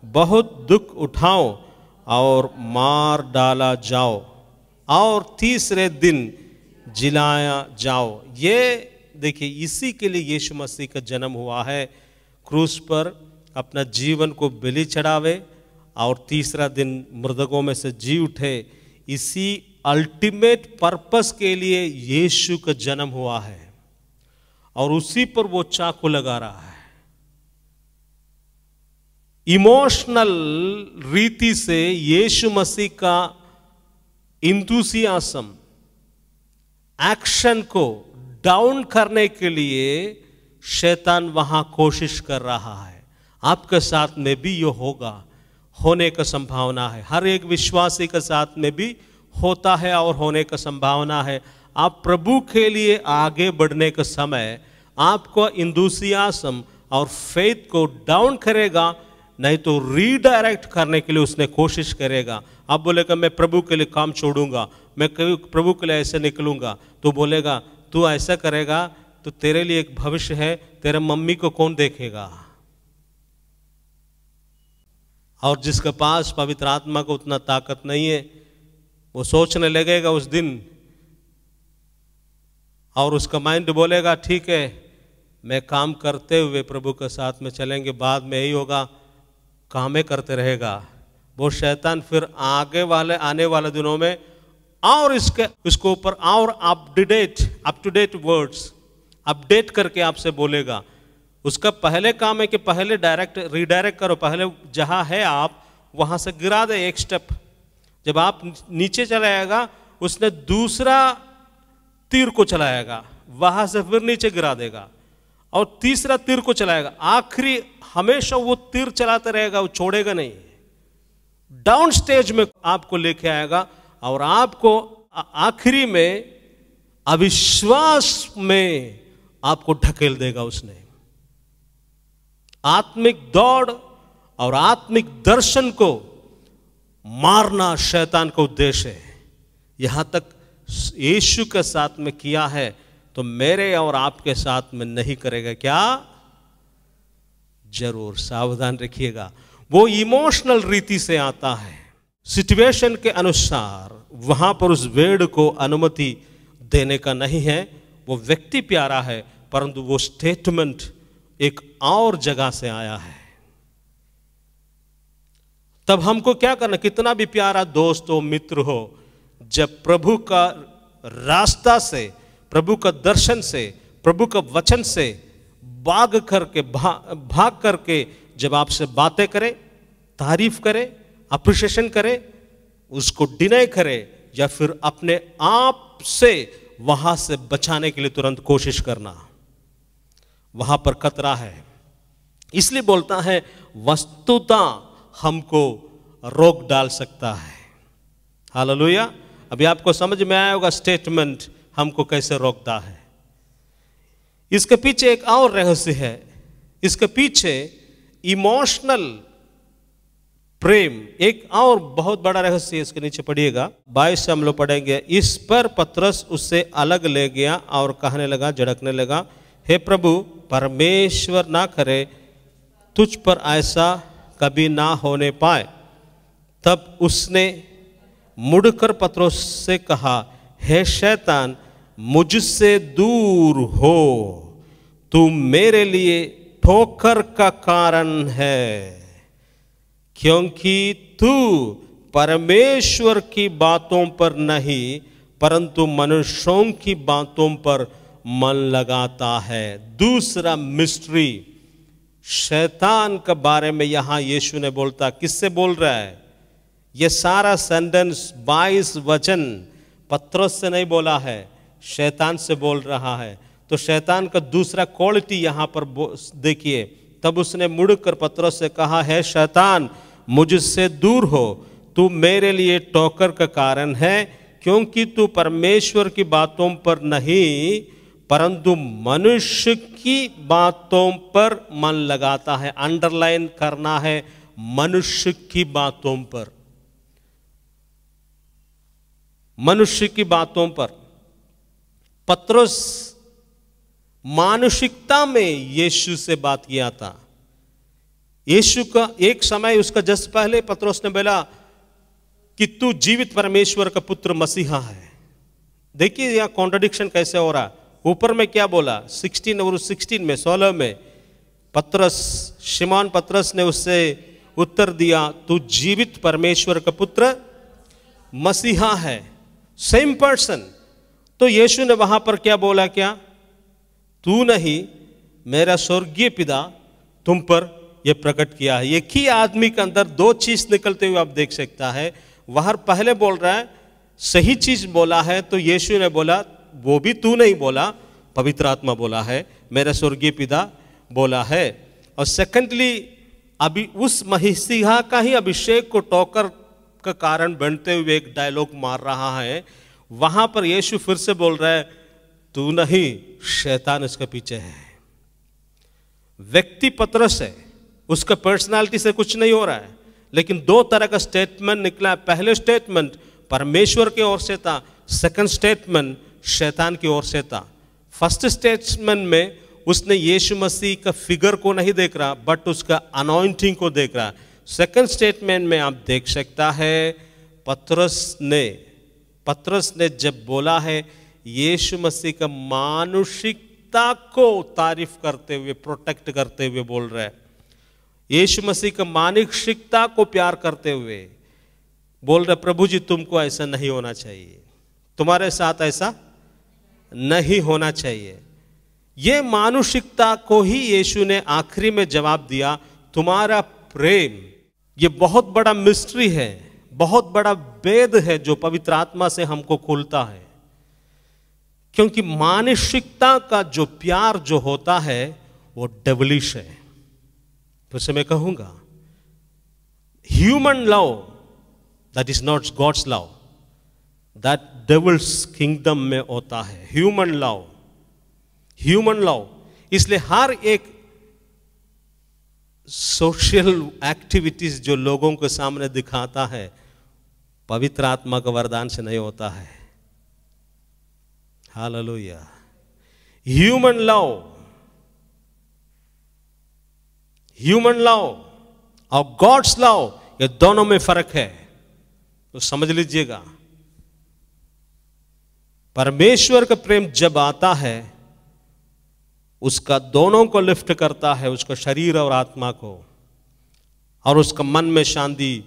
[SPEAKER 1] बहुत दुख उठाऊं और मार डाला जाओ और तीसरे दिन जिलाया जाओ। ये देखिए, इसी के लिए यीशु मसीह का जन्म हुआ है। क्रूस पर अपना जीवन को बलि चढ़ावे और तीसरा दिन मृतकों में से जी उठे। इसी अल्टीमेट पर्पस के लिए यीशु का जन्म हुआ है और उसी पर वो चाकू लगा रहा है। इमोशनल रीति से यीशु मसीह का इंथुसियाज्म, एक्शन को डाउन करने के लिए शैतान वहां कोशिश कर रहा है। आपके साथ में भी ये होगा, होने का संभावना है। हर एक विश्वासी के साथ में भी होता है और होने का संभावना है। आप प्रभु के लिए आगे बढ़ने का समय आपको इंथुसियाज्म और फेथ को डाउन करेगा, नहीं तो रीडायरेक्ट करने के लिए उसने कोशिश करेगा। आप बोलेगा मैं प्रभु के लिए काम छोड़ूंगा, मैं प्रभु के लिए ऐसे निकलूंगा, तो बोलेगा तू ऐसा करेगा तो तेरे लिए एक भविष्य है, तेरे मम्मी को कौन देखेगा। और जिसके पास पवित्र आत्मा को उतना ताकत नहीं है, वो सोचने लगेगा उस दिन, और उसका माइंड बोलेगा ठीक है मैं काम करते हुए प्रभु के साथ में चलेंगे, बाद में यही होगा, कामें करते रहेगा। वो शैतान फिर आने वाले दिनों में और इसके ऊपर और up to date words update करके आपसे बोलेगा। उसका पहले काम है कि पहले रीडायरेक्ट करो, पहले जहां है आप वहां से गिरा दे एक स्टेप। जब आप नीचे चलाएगा उसने दूसरा तीर को चलाएगा, वहां से फिर नीचे गिरा देगा। और तीसरा तीर को चलाएगा। आखिरी हमेशा वो तीर चलाते रहेगा, वो छोड़ेगा नहीं। डाउन स्टेज में आपको लेके आएगा और आपको आखिरी में अविश्वास में आपको ढकेल देगा उसने। आत्मिक दौड़ और आत्मिक दर्शन को मारना शैतान का उद्देश्य है। यहां तक यीशु के साथ में किया है तो मेरे और आपके साथ में नहीं करेगा क्या? जरूर सावधान रखिएगा। वो इमोशनल रीति से आता है, सिचुएशन के अनुसार वहां पर उस वेड़ को अनुमति देने का नहीं है। वो व्यक्ति प्यारा है परंतु वो स्टेटमेंट एक और जगह से आया है। तब हमको क्या करना, कितना भी प्यारा दोस्त हो, मित्र हो, जब प्रभु का रास्ता से, प्रभु का दर्शन से, प्रभु का वचन से भाग करके जब आपसे बातें करे, तारीफ करे, अप्रिशिएशन करे, उसको डिनाई करे या फिर अपने आप से वहां से बचाने के लिए तुरंत कोशिश करना, वहां पर खतरा है। इसलिए बोलता है वस्तुतः हमको रोक डाल सकता है। हालेलुया। अभी आपको समझ में आया होगा स्टेटमेंट हमको कैसे रोकता है। इसके पीछे एक और रहस्य है। इसके पीछे इमोशनल प्रेम एक और बहुत बड़ा रहस्य है। इसके नीचे पढ़िएगा, 22 से हम लोग पढ़ेंगे। इस पर पतरस उससे अलग ले गया और कहने लगा, झड़कने लगा, हे प्रभु, परमेश्वर ना करे तुझ पर ऐसा कभी ना होने पाए। तब उसने मुड़कर पतरस से कहा, हे शैतान, मुझसे दूर हो, तू मेरे लिए ठोकर का कारण है, क्योंकि तू परमेश्वर की बातों पर नहीं परंतु मनुष्यों की बातों पर मन लगाता है। दूसरा मिस्ट्री शैतान के बारे में यहां यीशु ने बोलता, किससे बोल रहा है? यह सारा सेंटेंस 22 वचन पतरस से नहीं बोला है, शैतान से बोल रहा है। तो शैतान का दूसरा क्वालिटी यहां पर देखिए। तब उसने मुड़कर पतरस से कहा, है शैतान, मुझसे दूर हो, तू मेरे लिए ठोकर का कारण है, क्योंकि तू परमेश्वर की बातों पर नहीं परंतु मनुष्य की बातों पर मन लगाता है। अंडरलाइन करना है, मनुष्य की बातों पर, मनुष्य की बातों पर। पतरस मानसिकता में यीशु से बात किया था। यीशु का एक समय उसका जस्ट पहले पतरस ने बोला कि तू जीवित परमेश्वर का पुत्र मसीहा है। देखिए यहां कॉन्ट्रडिक्शन कैसे हो रहा। ऊपर में क्या बोला 16 और 16 में 16 में पतरस, शिमोन पतरस ने उससे उत्तर दिया, तू जीवित परमेश्वर का पुत्र मसीहा है। Same person. तो यीशु ने वहां पर क्या बोला, क्या तू नहीं, मेरा स्वर्गीय पिता तुम पर यह प्रकट किया है। एक ही आदमी के अंदर दो चीज निकलते हुए आप देख सकता है। वहां पहले बोल रहा है, सही चीज बोला है, तो यीशु ने बोला वो भी तू नहीं बोला, पवित्र आत्मा बोला है, मेरा स्वर्गीय पिता बोला है। और सेकेंडली अभी उस मसीहा का ही अभिषेक को ठोकर का कारण बनते हुए एक डायलॉग मार रहा है। वहां पर यीशु फिर से बोल रहा है, तू नहीं, शैतान इसके पीछे है। व्यक्ति पतरस है, उसका पर्सनालिटी से कुछ नहीं हो रहा है, लेकिन दो तरह का स्टेटमेंट निकला है। पहले स्टेटमेंट परमेश्वर की ओर से था, सेकंड स्टेटमेंट शैतान की ओर से था। फर्स्ट स्टेटमेंट में उसने यीशु मसीह का फिगर को नहीं देख रहा बट उसका अनॉइंटिंग को देख रहा। सेकंड स्टेटमेंट में आप देख सकता है पतरस ने जब बोला है यीशु मसीह का मानुषिकता को तारीफ करते हुए, प्रोटेक्ट करते हुए बोल रहा है। यीशु मसीह का मानसिकता को प्यार करते हुए बोल रहे, प्रभु जी तुमको ऐसा नहीं होना चाहिए, तुम्हारे साथ ऐसा नहीं होना चाहिए। ये मानुषिकता को ही यीशु ने आखिरी में जवाब दिया, तुम्हारा प्रेम। ये बहुत बड़ा मिस्ट्री है, बहुत बड़ा वेद है जो पवित्र आत्मा से हमको खुलता है। क्योंकि मानसिकता का जो प्यार जो होता है वो डेविलिश है। फिर से मैं कहूंगा, human love that is not God's love, that devil's kingdom में होता है। Human love. इसलिए हर एक सोशल एक्टिविटीज जो लोगों के सामने दिखाता है, पवित्र आत्मा का वरदान से नहीं होता है। हालेलुया। ह्यूमन लव और गॉड्स लव, ये दोनों में फर्क है, तो समझ लीजिएगा। परमेश्वर का प्रेम जब आता है, उसका दोनों को लिफ्ट करता है, उसका शरीर और आत्मा को, और उसका मन में शांति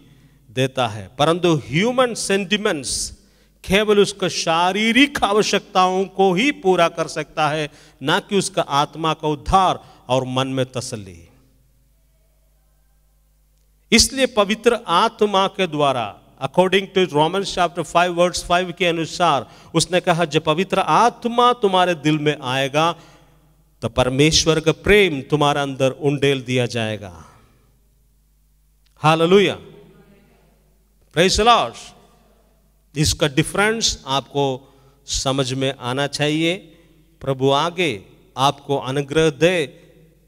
[SPEAKER 1] देता है। परंतु ह्यूमन सेंटिमेंट्स केवल उसका शारीरिक आवश्यकताओं को ही पूरा कर सकता है, ना कि उसका आत्मा का उद्धार और मन में तसल्ली। इसलिए पवित्र आत्मा के द्वारा, according to Romans chapter 5 verse 5 के अनुसार, उसने कहा जब पवित्र आत्मा तुम्हारे दिल में आएगा तो परमेश्वर का प्रेम तुम्हारे अंदर उंडेल दिया जाएगा। Hallelujah, praise the Lord. इसका डिफरेंस आपको समझ में आना चाहिए। प्रभु आगे आपको अनुग्रह दे।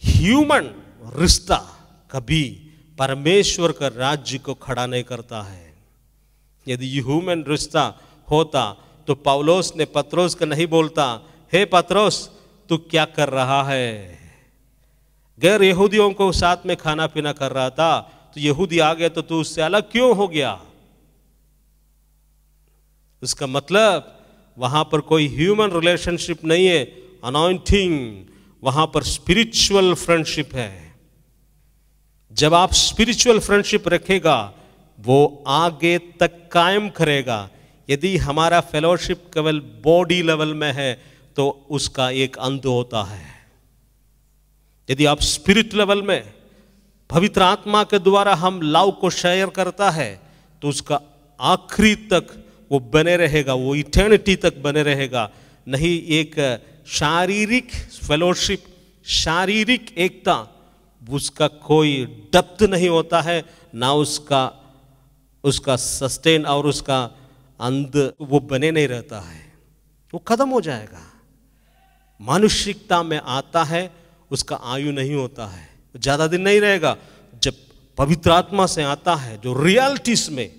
[SPEAKER 1] ह्यूमन रिश्ता कभी परमेश्वर का राज्य को खड़ा नहीं करता है। यदि ह्यूमन रिश्ता होता तो पौलुस ने पत्रोस को नहीं बोलता, हे पत्रोस तू क्या कर रहा है? गैर यहूदियों को साथ में खाना पीना कर रहा था, तो यहूदी आ गया तो तू उससे अलग क्यों हो गया? इसका मतलब वहां पर कोई ह्यूमन रिलेशनशिप नहीं है, अनॉइंटिंग, वहां पर स्पिरिचुअल फ्रेंडशिप है। जब आप स्पिरिचुअल फ्रेंडशिप रखेगा, वो आगे तक कायम करेगा। यदि हमारा फेलोशिप केवल बॉडी लेवल में है तो उसका एक अंत होता है। यदि आप स्पिरिट लेवल में पवित्र आत्मा के द्वारा हम लव को शेयर करता है, तो उसका आखिरी तक वो बने रहेगा, वो इटर्निटी तक बने रहेगा। नहीं एक शारीरिक फेलोशिप, शारीरिक एकता, उसका कोई डेप्थ नहीं होता है, ना उसका सस्टेन और उसका अंत वो बने नहीं रहता है, वो खत्म हो जाएगा। मानुषिकता में आता है, उसका आयु नहीं होता है, ज्यादा दिन नहीं रहेगा। जब पवित्र आत्मा से आता है, जो रियलिटीज में,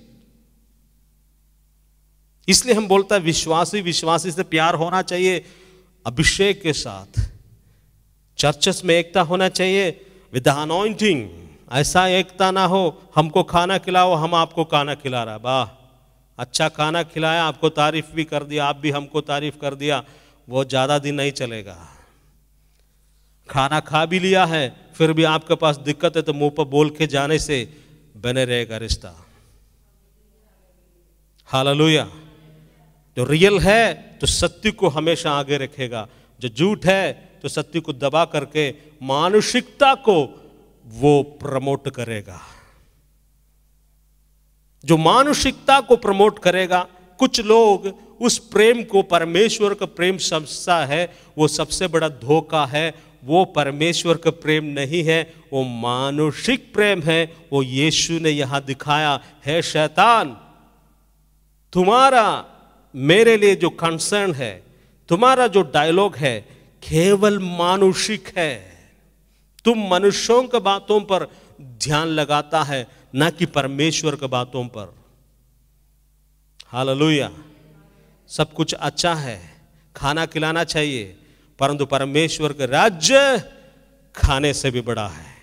[SPEAKER 1] इसलिए हम बोलते हैं विश्वासी से प्यार होना चाहिए, अभिषेक के साथ। चर्चेस में एकता होना चाहिए विद अनॉइंटिंग। ऐसा एकता ना हो हमको खाना खिलाओ, हम आपको खाना खिला रहा, वाह अच्छा खाना खिलाया, आपको तारीफ भी कर दिया, आप भी हमको तारीफ कर दिया, वो ज्यादा दिन नहीं चलेगा। खाना खा भी लिया है, फिर भी आपके पास दिक्कत है, तो मुंह पर बोल के जाने से बने रहेगा रिश्ता। हालेलुया। जो रियल है तो सत्य को हमेशा आगे रखेगा, जो झूठ है तो सत्य को दबा करके मानुषिकता को वो प्रमोट करेगा। जो मानुषिकता को प्रमोट करेगा, कुछ लोग उस प्रेम को परमेश्वर का प्रेम समझता है, वो सबसे बड़ा धोखा है। वो परमेश्वर का प्रेम नहीं है, वो मानुषिक प्रेम है। वो यीशु ने यहां दिखाया है। शैतान, तुम्हारा मेरे लिए जो कंसर्न है, तुम्हारा जो डायलॉग है, केवल मानुषिक है। तुम मनुष्यों के बातों पर ध्यान लगाता है, ना कि परमेश्वर के बातों पर। हालेलुया। सब कुछ अच्छा है, खाना खिलाना चाहिए, परंतु परमेश्वर का राज्य खाने से भी बड़ा है।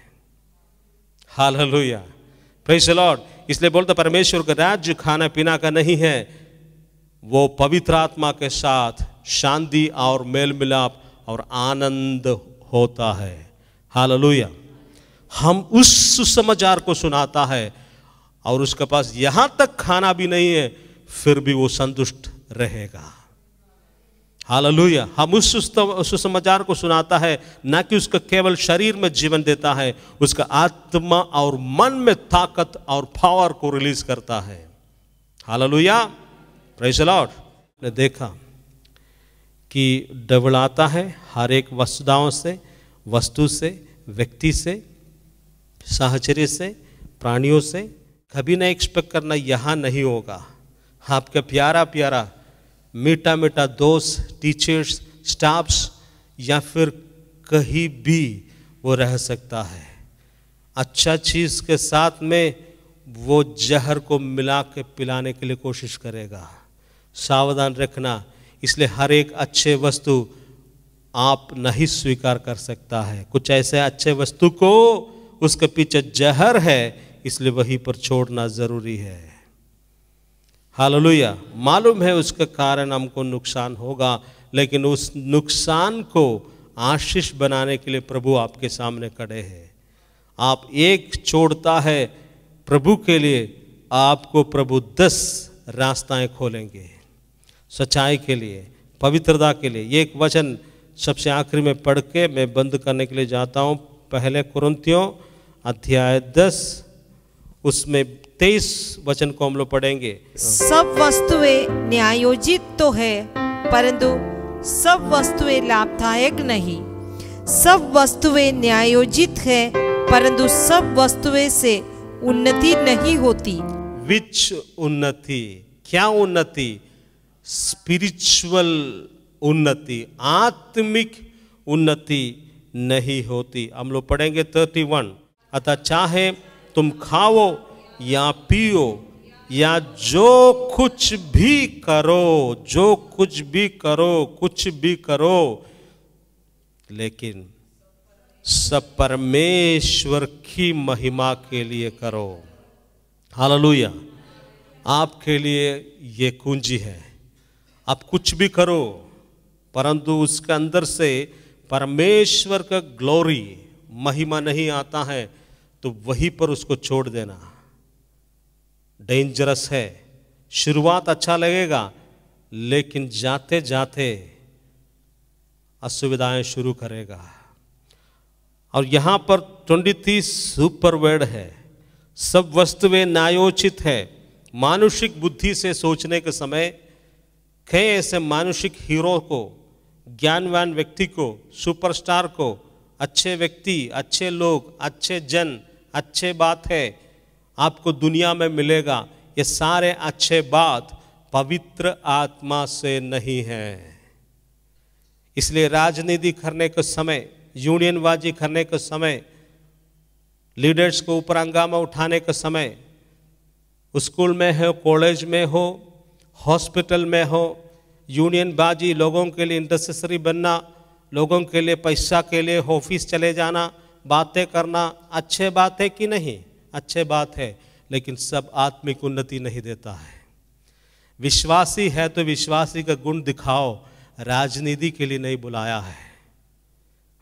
[SPEAKER 1] Hallelujah, praise the Lord. इसलिए बोलते परमेश्वर का राज्य खाना पीना का नहीं है, वो पवित्र आत्मा के साथ शांति और मेल मिलाप और आनंद होता है। हालेलुया। हम उस सुसमाचार को सुनाता है और उसके पास यहां तक खाना भी नहीं है, फिर भी वो संतुष्ट रहेगा। हालेलुया। हम उस सुसमाचार को सुनाता है, ना कि उसका केवल शरीर में जीवन देता है, उसका आत्मा और मन में ताकत और पावर को रिलीज करता है। Hallelujah, praise the Lord. ने देखा कि डेविल आता है हर एक वस्तुओं से, वस्तु से, व्यक्ति से, साहचर्य से, प्राणियों से। कभी नहीं एक्सपेक्ट करना यहाँ नहीं होगा। आपका प्यारा प्यारा मीठा मीठा दोस्त, टीचर्स, स्टाफ्स या फिर कहीं भी वो रह सकता है। अच्छा चीज़ के साथ में वो जहर को मिला के पिलाने के लिए कोशिश करेगा। सावधान रखना। इसलिए हर एक अच्छे वस्तु आप नहीं स्वीकार कर सकता है। कुछ ऐसे अच्छे वस्तु को उसके पीछे जहर है, इसलिए वहीं पर छोड़ना जरूरी है। हालेलुया। मालूम है उसके कारण हमको नुकसान होगा, लेकिन उस नुकसान को आशीष बनाने के लिए प्रभु आपके सामने खड़े हैं। आप एक छोड़ता है प्रभु के लिए, आपको प्रभु 10 रास्ताएं खोलेंगे सच्चाई के लिए, पवित्रता के लिए। एक वचन सबसे आखिरी में पढ़ के मैं बंद करने के लिए जाता हूँ। पहले कुरिन्थियों अध्याय 10 उसमें 23 वचन को हम लोग पढ़ेंगे।
[SPEAKER 2] सब वस्तुएं न्यायोचित तो है, परंतु सब वस्तुएं लाभदायक नहीं। सब वस्तुएं न्यायोचित है, परंतु सब वस्तुएं से उन्नति नहीं होती।
[SPEAKER 1] विच उन्नति? क्या उन्नति? स्पिरिचुअल उन्नति, आत्मिक उन्नति नहीं होती। हम लोग पढ़ेंगे 31। अतः चाहे तुम खाओ या पियो या जो कुछ भी करो, जो कुछ भी करो, कुछ भी करो, लेकिन सब परमेश्वर की महिमा के लिए करो। हालेलुया। आपके लिए ये कुंजी है। आप कुछ भी करो, परंतु उसके अंदर से परमेश्वर का ग्लोरी, महिमा नहीं आता है, तो वहीं पर उसको छोड़ देना डेंजरस है। शुरुआत अच्छा लगेगा, लेकिन जाते जाते असुविधाएं शुरू करेगा। और यहाँ पर 23 सुपर वर्ड है। सब वस्तुएं न्यायोचित है। मानुषिक बुद्धि से सोचने के समय कई ऐसे मानुषिक हीरो को, ज्ञानवान व्यक्ति को, सुपरस्टार को, अच्छे व्यक्ति, अच्छे लोग, अच्छे जन, अच्छे बात है आपको दुनिया में मिलेगा। ये सारे अच्छे बात पवित्र आत्मा से नहीं है। इसलिए राजनीति करने के समय, यूनियनबाजी करने के समय, लीडर्स को ऊपर हंगामा उठाने के समय, स्कूल में हो, कॉलेज में हो, हॉस्पिटल में हो, यूनियनबाजी, लोगों के लिए इंटरसेसरी बनना, लोगों के लिए पैसा के लिए ऑफिस चले जाना, बातें करना, अच्छे बात है कि नहीं? अच्छे बात है, लेकिन सब आत्मिक उन्नति नहीं देता है। विश्वासी है तो विश्वासी का गुण दिखाओ, राजनीति के लिए नहीं बुलाया है।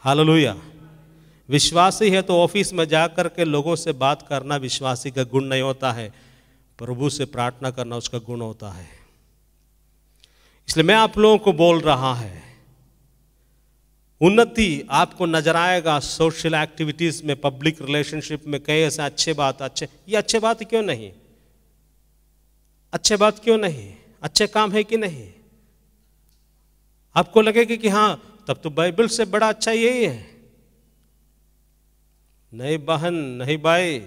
[SPEAKER 1] हालेलुया। विश्वासी है तो ऑफिस में जाकर के लोगों से बात करना विश्वासी का गुण नहीं होता है, प्रभु से प्रार्थना करना उसका गुण होता है। इसलिए मैं आप लोगों को बोल रहा है, उन्नति आपको नजर आएगा सोशल एक्टिविटीज में, पब्लिक रिलेशनशिप में। कई ऐसे अच्छे बात, ये अच्छे बात क्यों नहीं? अच्छे बात क्यों नहीं? अच्छे काम है कि नहीं? आपको लगेगा कि हाँ, तब तो बाइबल से बड़ा अच्छा यही है। नहीं बहन, नहीं भाई,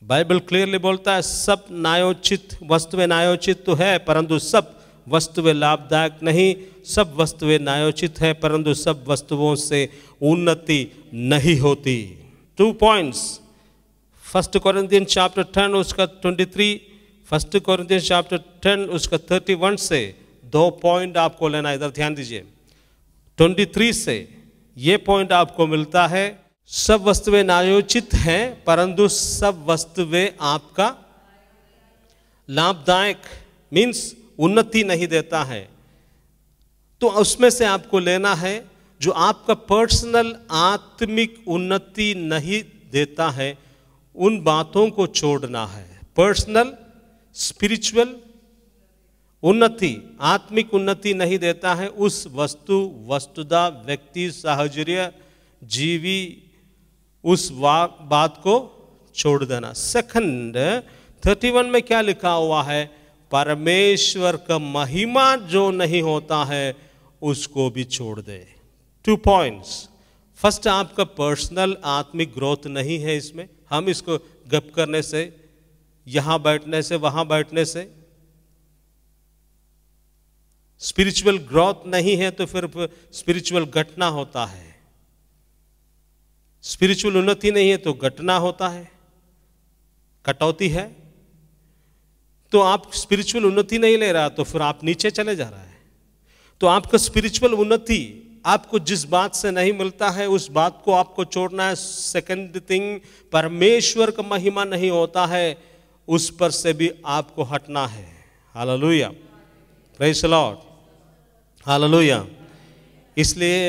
[SPEAKER 1] बाइबल क्लियरली बोलता है सब न्यायोचित, वस्तुएं न्यायोचित तो है, परंतु सब वस्तुएं लाभदायक नहीं। सब वस्तुएं न्यायोचित है, परंतु सब वस्तुओं से उन्नति नहीं होती। 2 पॉइंट्स। 1 Corinthians chapter 10 उसका 23, 1 Corinthians chapter 10 उसका 31 से 2 पॉइंट आपको लेना। इधर ध्यान दीजिए। 23 से ये पॉइंट आपको मिलता है, सब वस्तुएं न्यायोचित हैं, परंतु सब वस्तुएं आपका लाभदायक मीन्स उन्नति नहीं देता है। तो उसमें से आपको लेना है जो आपका पर्सनल आत्मिक उन्नति नहीं देता है, उन बातों को छोड़ना है। पर्सनल स्पिरिचुअल उन्नति, आत्मिक उन्नति नहीं देता है, उस वस्तु, वस्तुदा, व्यक्ति, साहचर्य, जीवी, उस बात को छोड़ देना। सेकंड 31 में क्या लिखा हुआ है? परमेश्वर का महिमा जो नहीं होता है उसको भी छोड़ दे। 2 पॉइंट्स। फर्स्ट आपका पर्सनल आत्मिक ग्रोथ नहीं है इसमें। हम इसको गप करने से, यहां बैठने से, वहां बैठने से स्पिरिचुअल ग्रोथ नहीं है, तो फिर स्पिरिचुअल घटना होता है। स्पिरिचुअल उन्नति नहीं है तो घटना होता है, कटौती है। तो आप स्पिरिचुअल उन्नति नहीं ले रहा तो फिर आप नीचे चले जा रहा है। तो आपका स्पिरिचुअल उन्नति आपको जिस बात से नहीं मिलता है उस बात को आपको छोड़ना है। सेकंड थिंग, परमेश्वर का महिमा नहीं होता है उस पर से भी आपको हटना है। Hallelujah, praise the Lord, hallelujah. इसलिए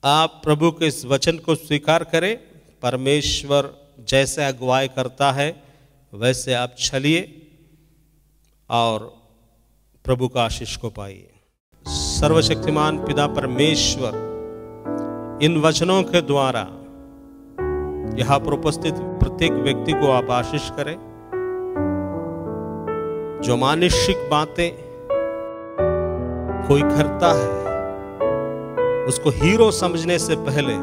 [SPEAKER 1] आप प्रभु के इस वचन को स्वीकार करें। परमेश्वर जैसे अगुवाई करता है वैसे आप चलिए और प्रभु का आशीष को पाइए। सर्वशक्तिमान पिता परमेश्वर इन वचनों के द्वारा यहाँ पर उपस्थित प्रत्येक व्यक्ति को आप आशीष करें। जो मानुषिक बातें कोई करता है उसको हीरो समझने से पहले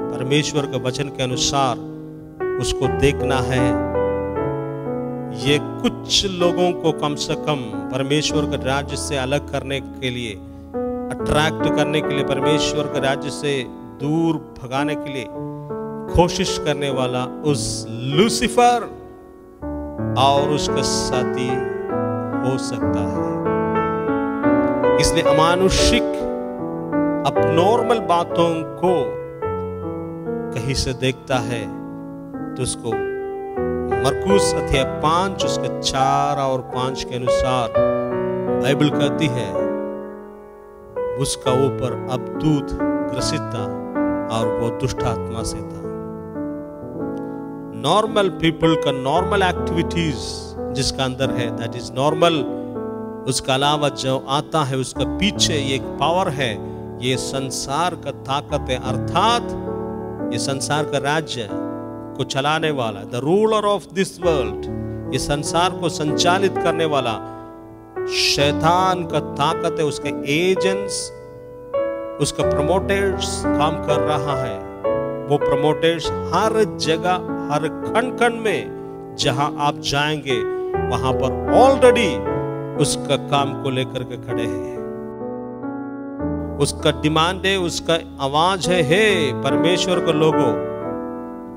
[SPEAKER 1] परमेश्वर के वचन के अनुसार उसको देखना है। ये कुछ लोगों को कम से कम परमेश्वर के राज्य से अलग करने के लिए, अट्रैक्ट करने के लिए, परमेश्वर के राज्य से दूर भगाने के लिए कोशिश करने वाला उस लूसीफर और उसका साथी हो सकता है। इसलिए अमानुषिक अबनॉर्मल बातों को कहीं से देखता है तो उसको मरकुस अध्याय 5 उसके 4 और 5 के अनुसार बाइबल कहती है उसका ऊपर अबदूत ग्रसित था और वो दुष्ट आत्मा से था। नॉर्मल पीपल का नॉर्मल एक्टिविटीज जिसका अंदर है दैट इज नॉर्मल, उसका अलावा जो आता है उसका पीछे एक पावर है, ये संसार का ताकत है, अर्थात ये संसार का राज्य को चलाने वाला, the ruler of this world, ये संसार को संचालित करने वाला शैतान का ताकत है। उसके एजेंट्स, उसका प्रमोटर्स काम कर रहा है। वो प्रमोटर्स हर जगह, हर खंड खंड में जहां आप जाएंगे वहां पर ऑलरेडी उसका काम को लेकर के खड़े हैं। उसका डिमांड है, उसका आवाज है, हे परमेश्वर के लोगों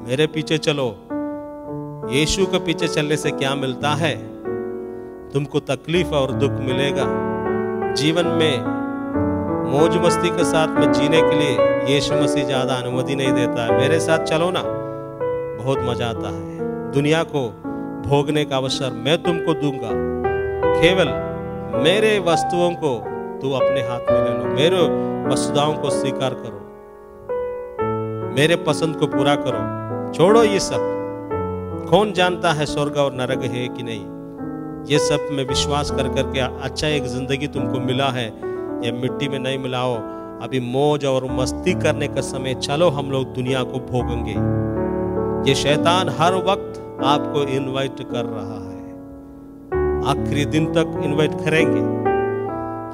[SPEAKER 1] मेरे पीछे चलो। यीशु के पीछे चलने से क्या मिलता है? तुमको तकलीफ और दुख मिलेगा। जीवन में मौज मस्ती के साथ में जीने के लिए यीशु मसीह ज्यादा अनुमति नहीं देता है। मेरे साथ चलो ना, बहुत मजा आता है। दुनिया को भोगने का अवसर मैं तुमको दूंगा, केवल मेरे वस्तुओं को तू अपने हाथ में ले लो, मेरे वस्तुओं को स्वीकार करो, मेरे पसंद को पूरा करो, छोड़ो ये सब। कौन जानता है स्वर्ग और नरक है कि नहीं? ये सब में विश्वास कर करके अच्छा एक जिंदगी तुमको मिला है, ये मिट्टी में नहीं मिलाओ। अभी मौज और मस्ती करने का समय, चलो हम लोग दुनिया को भोगेंगे। ये शैतान हर वक्त आपको इनवाइट कर रहा है, आखिरी दिन तक इनवाइट करेंगे।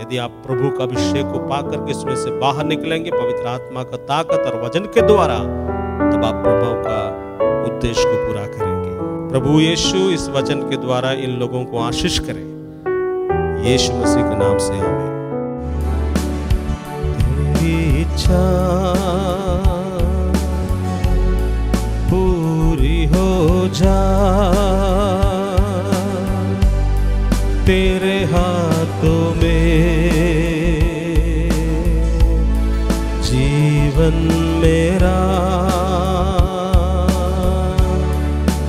[SPEAKER 1] यदि आप प्रभु का अभिषेक को पाकर के इसमें से बाहर निकलेंगे पवित्र आत्मा का ताकत और वचन के द्वारा, तब आप प्रभु का उद्देश्य को पूरा करेंगे। प्रभु यीशु इस वचन के द्वारा इन लोगों को आशीष करें, यीशु मसीह के नाम से आमीन। तेरी इच्छा पूरी हो जा, तेरे हाथों में जीवन मेरा,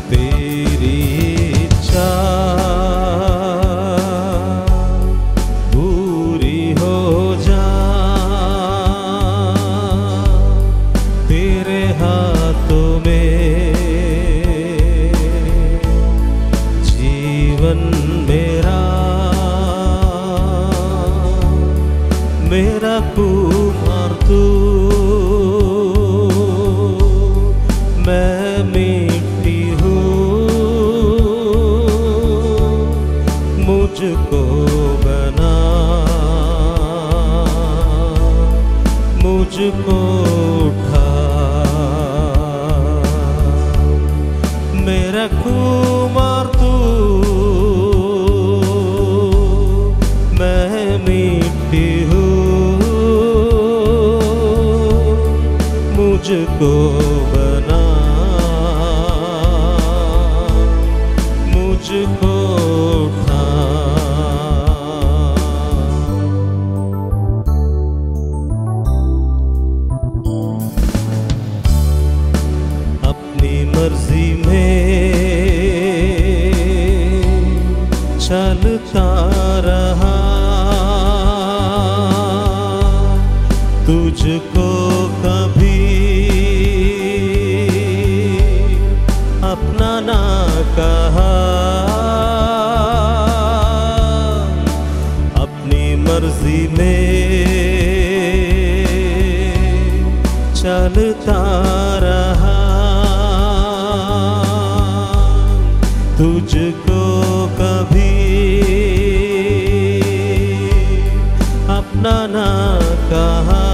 [SPEAKER 1] तेरी इच्छा पूरी हो जा, तेरे हाथों में जीवन मेरा, मेरा कुमार तू, मैं मिट्टी हूँ, मुझको बना, मुझको उठा, मेरा कुमार तू, मैं मिट्टी हूँ, मुझको बना, मुझको उठा। अपनी मर्जी में चलता रहा, तुझको कभी अपना ना कहा। अपनी मर्जी में चलता रहा, तुझको कभी अपना ना कहा।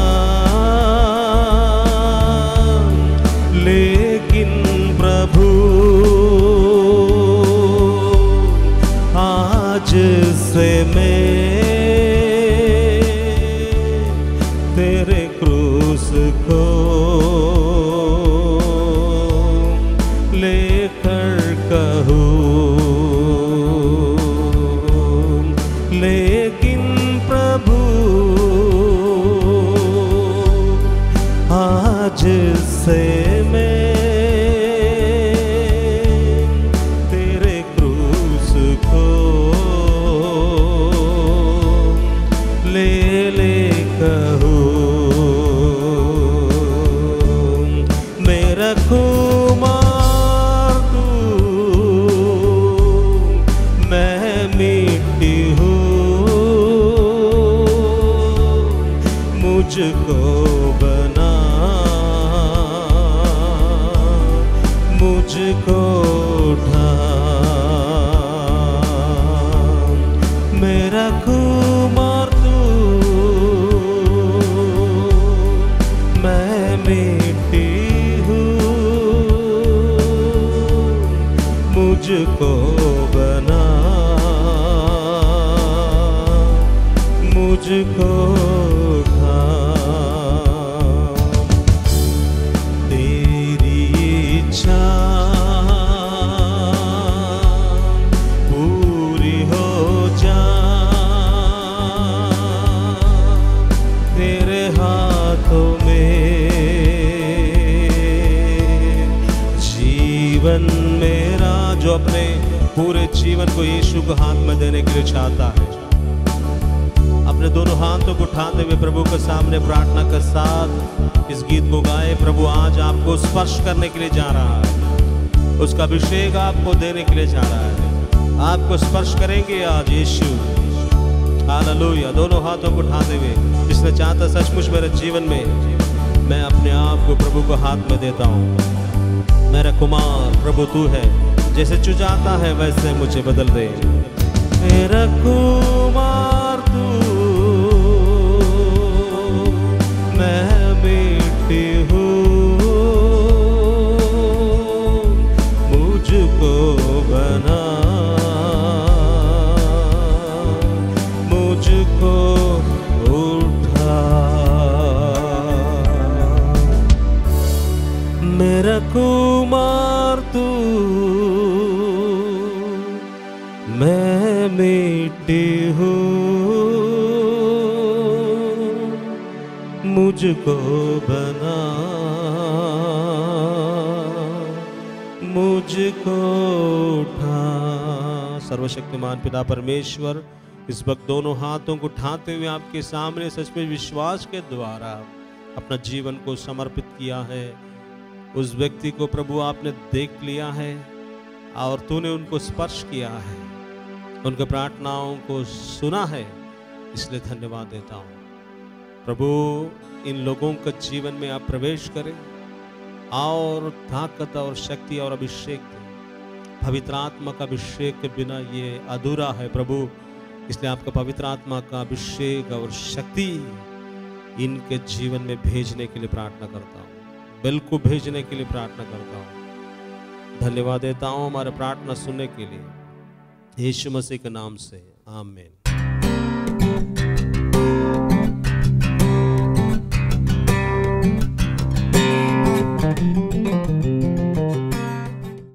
[SPEAKER 1] लेकिन प्रभु आज से मैं तेरे क्रूस को लेकर कहूँ। लेकिन प्रभु आज से मैं तेरे क्रूस को ले कहूँ। मेरा कुमार तू, मैं मिट्टी हूँ, मुझको बना, मुझको उठा। मेरा कुमार तू, मैं मिट्टी हूँ, मुझको बना, मुझको उठा। तेरी इच्छा पूरी हो जा, तेरे हाथों में जीवन मेरा। जो अपने पूरे जीवन को यीशु को हाथ में देने के लिए चाहता है, अपने दोनों हाथों को उठाते हुए प्रभु के सामने प्रार्थना के साथ इस गीत को गाए। प्रभु आज आपको स्पर्श करने के लिए जा रहा है, उसका अभिषेक आपको देने के लिए जा रहा है। आपको स्पर्श करेंगे आज यीशु। हालेलुया। दोनों हाथों को उठाते हुए, जिसने चाहता सचमुच मेरे जीवन में मैं अपने आप को प्रभु को हाथ में देता हूँ। मेरा कुमार प्रभु तू है, जैसे तू चाहता है वैसे मुझे बदल दे। मेरा कुमार तू, मैं मिट्टी हूँ, मुझको बना, मुझको उठा। मेरा कुमार तू, मैं मिट्टी हूँ, मुझको बना, मुझको उठा। सर्वशक्तिमान पिता परमेश्वर, इस वक्त दोनों हाथों को उठाते हुए आपके सामने सच में विश्वास के द्वारा अपना जीवन को समर्पित किया है। उस व्यक्ति को प्रभु आपने देख लिया है और तूने उनको स्पर्श किया है, उनके प्रार्थनाओं को सुना है, इसलिए धन्यवाद देता हूँ। प्रभु इन लोगों के जीवन में आप प्रवेश करें और ताकत और शक्ति और अभिषेक दें। पवित्र आत्मा का अभिषेक के बिना ये अधूरा है प्रभु, इसलिए आपका पवित्र आत्मा का अभिषेक और शक्ति इनके जीवन में भेजने के लिए प्रार्थना करता हूँ, बिल्कुल भेजने के लिए प्रार्थना करता हूँ। धन्यवाद देता हूँ हमारे प्रार्थना सुनने के लिए, यीशु मसीह के नाम से, आमीन।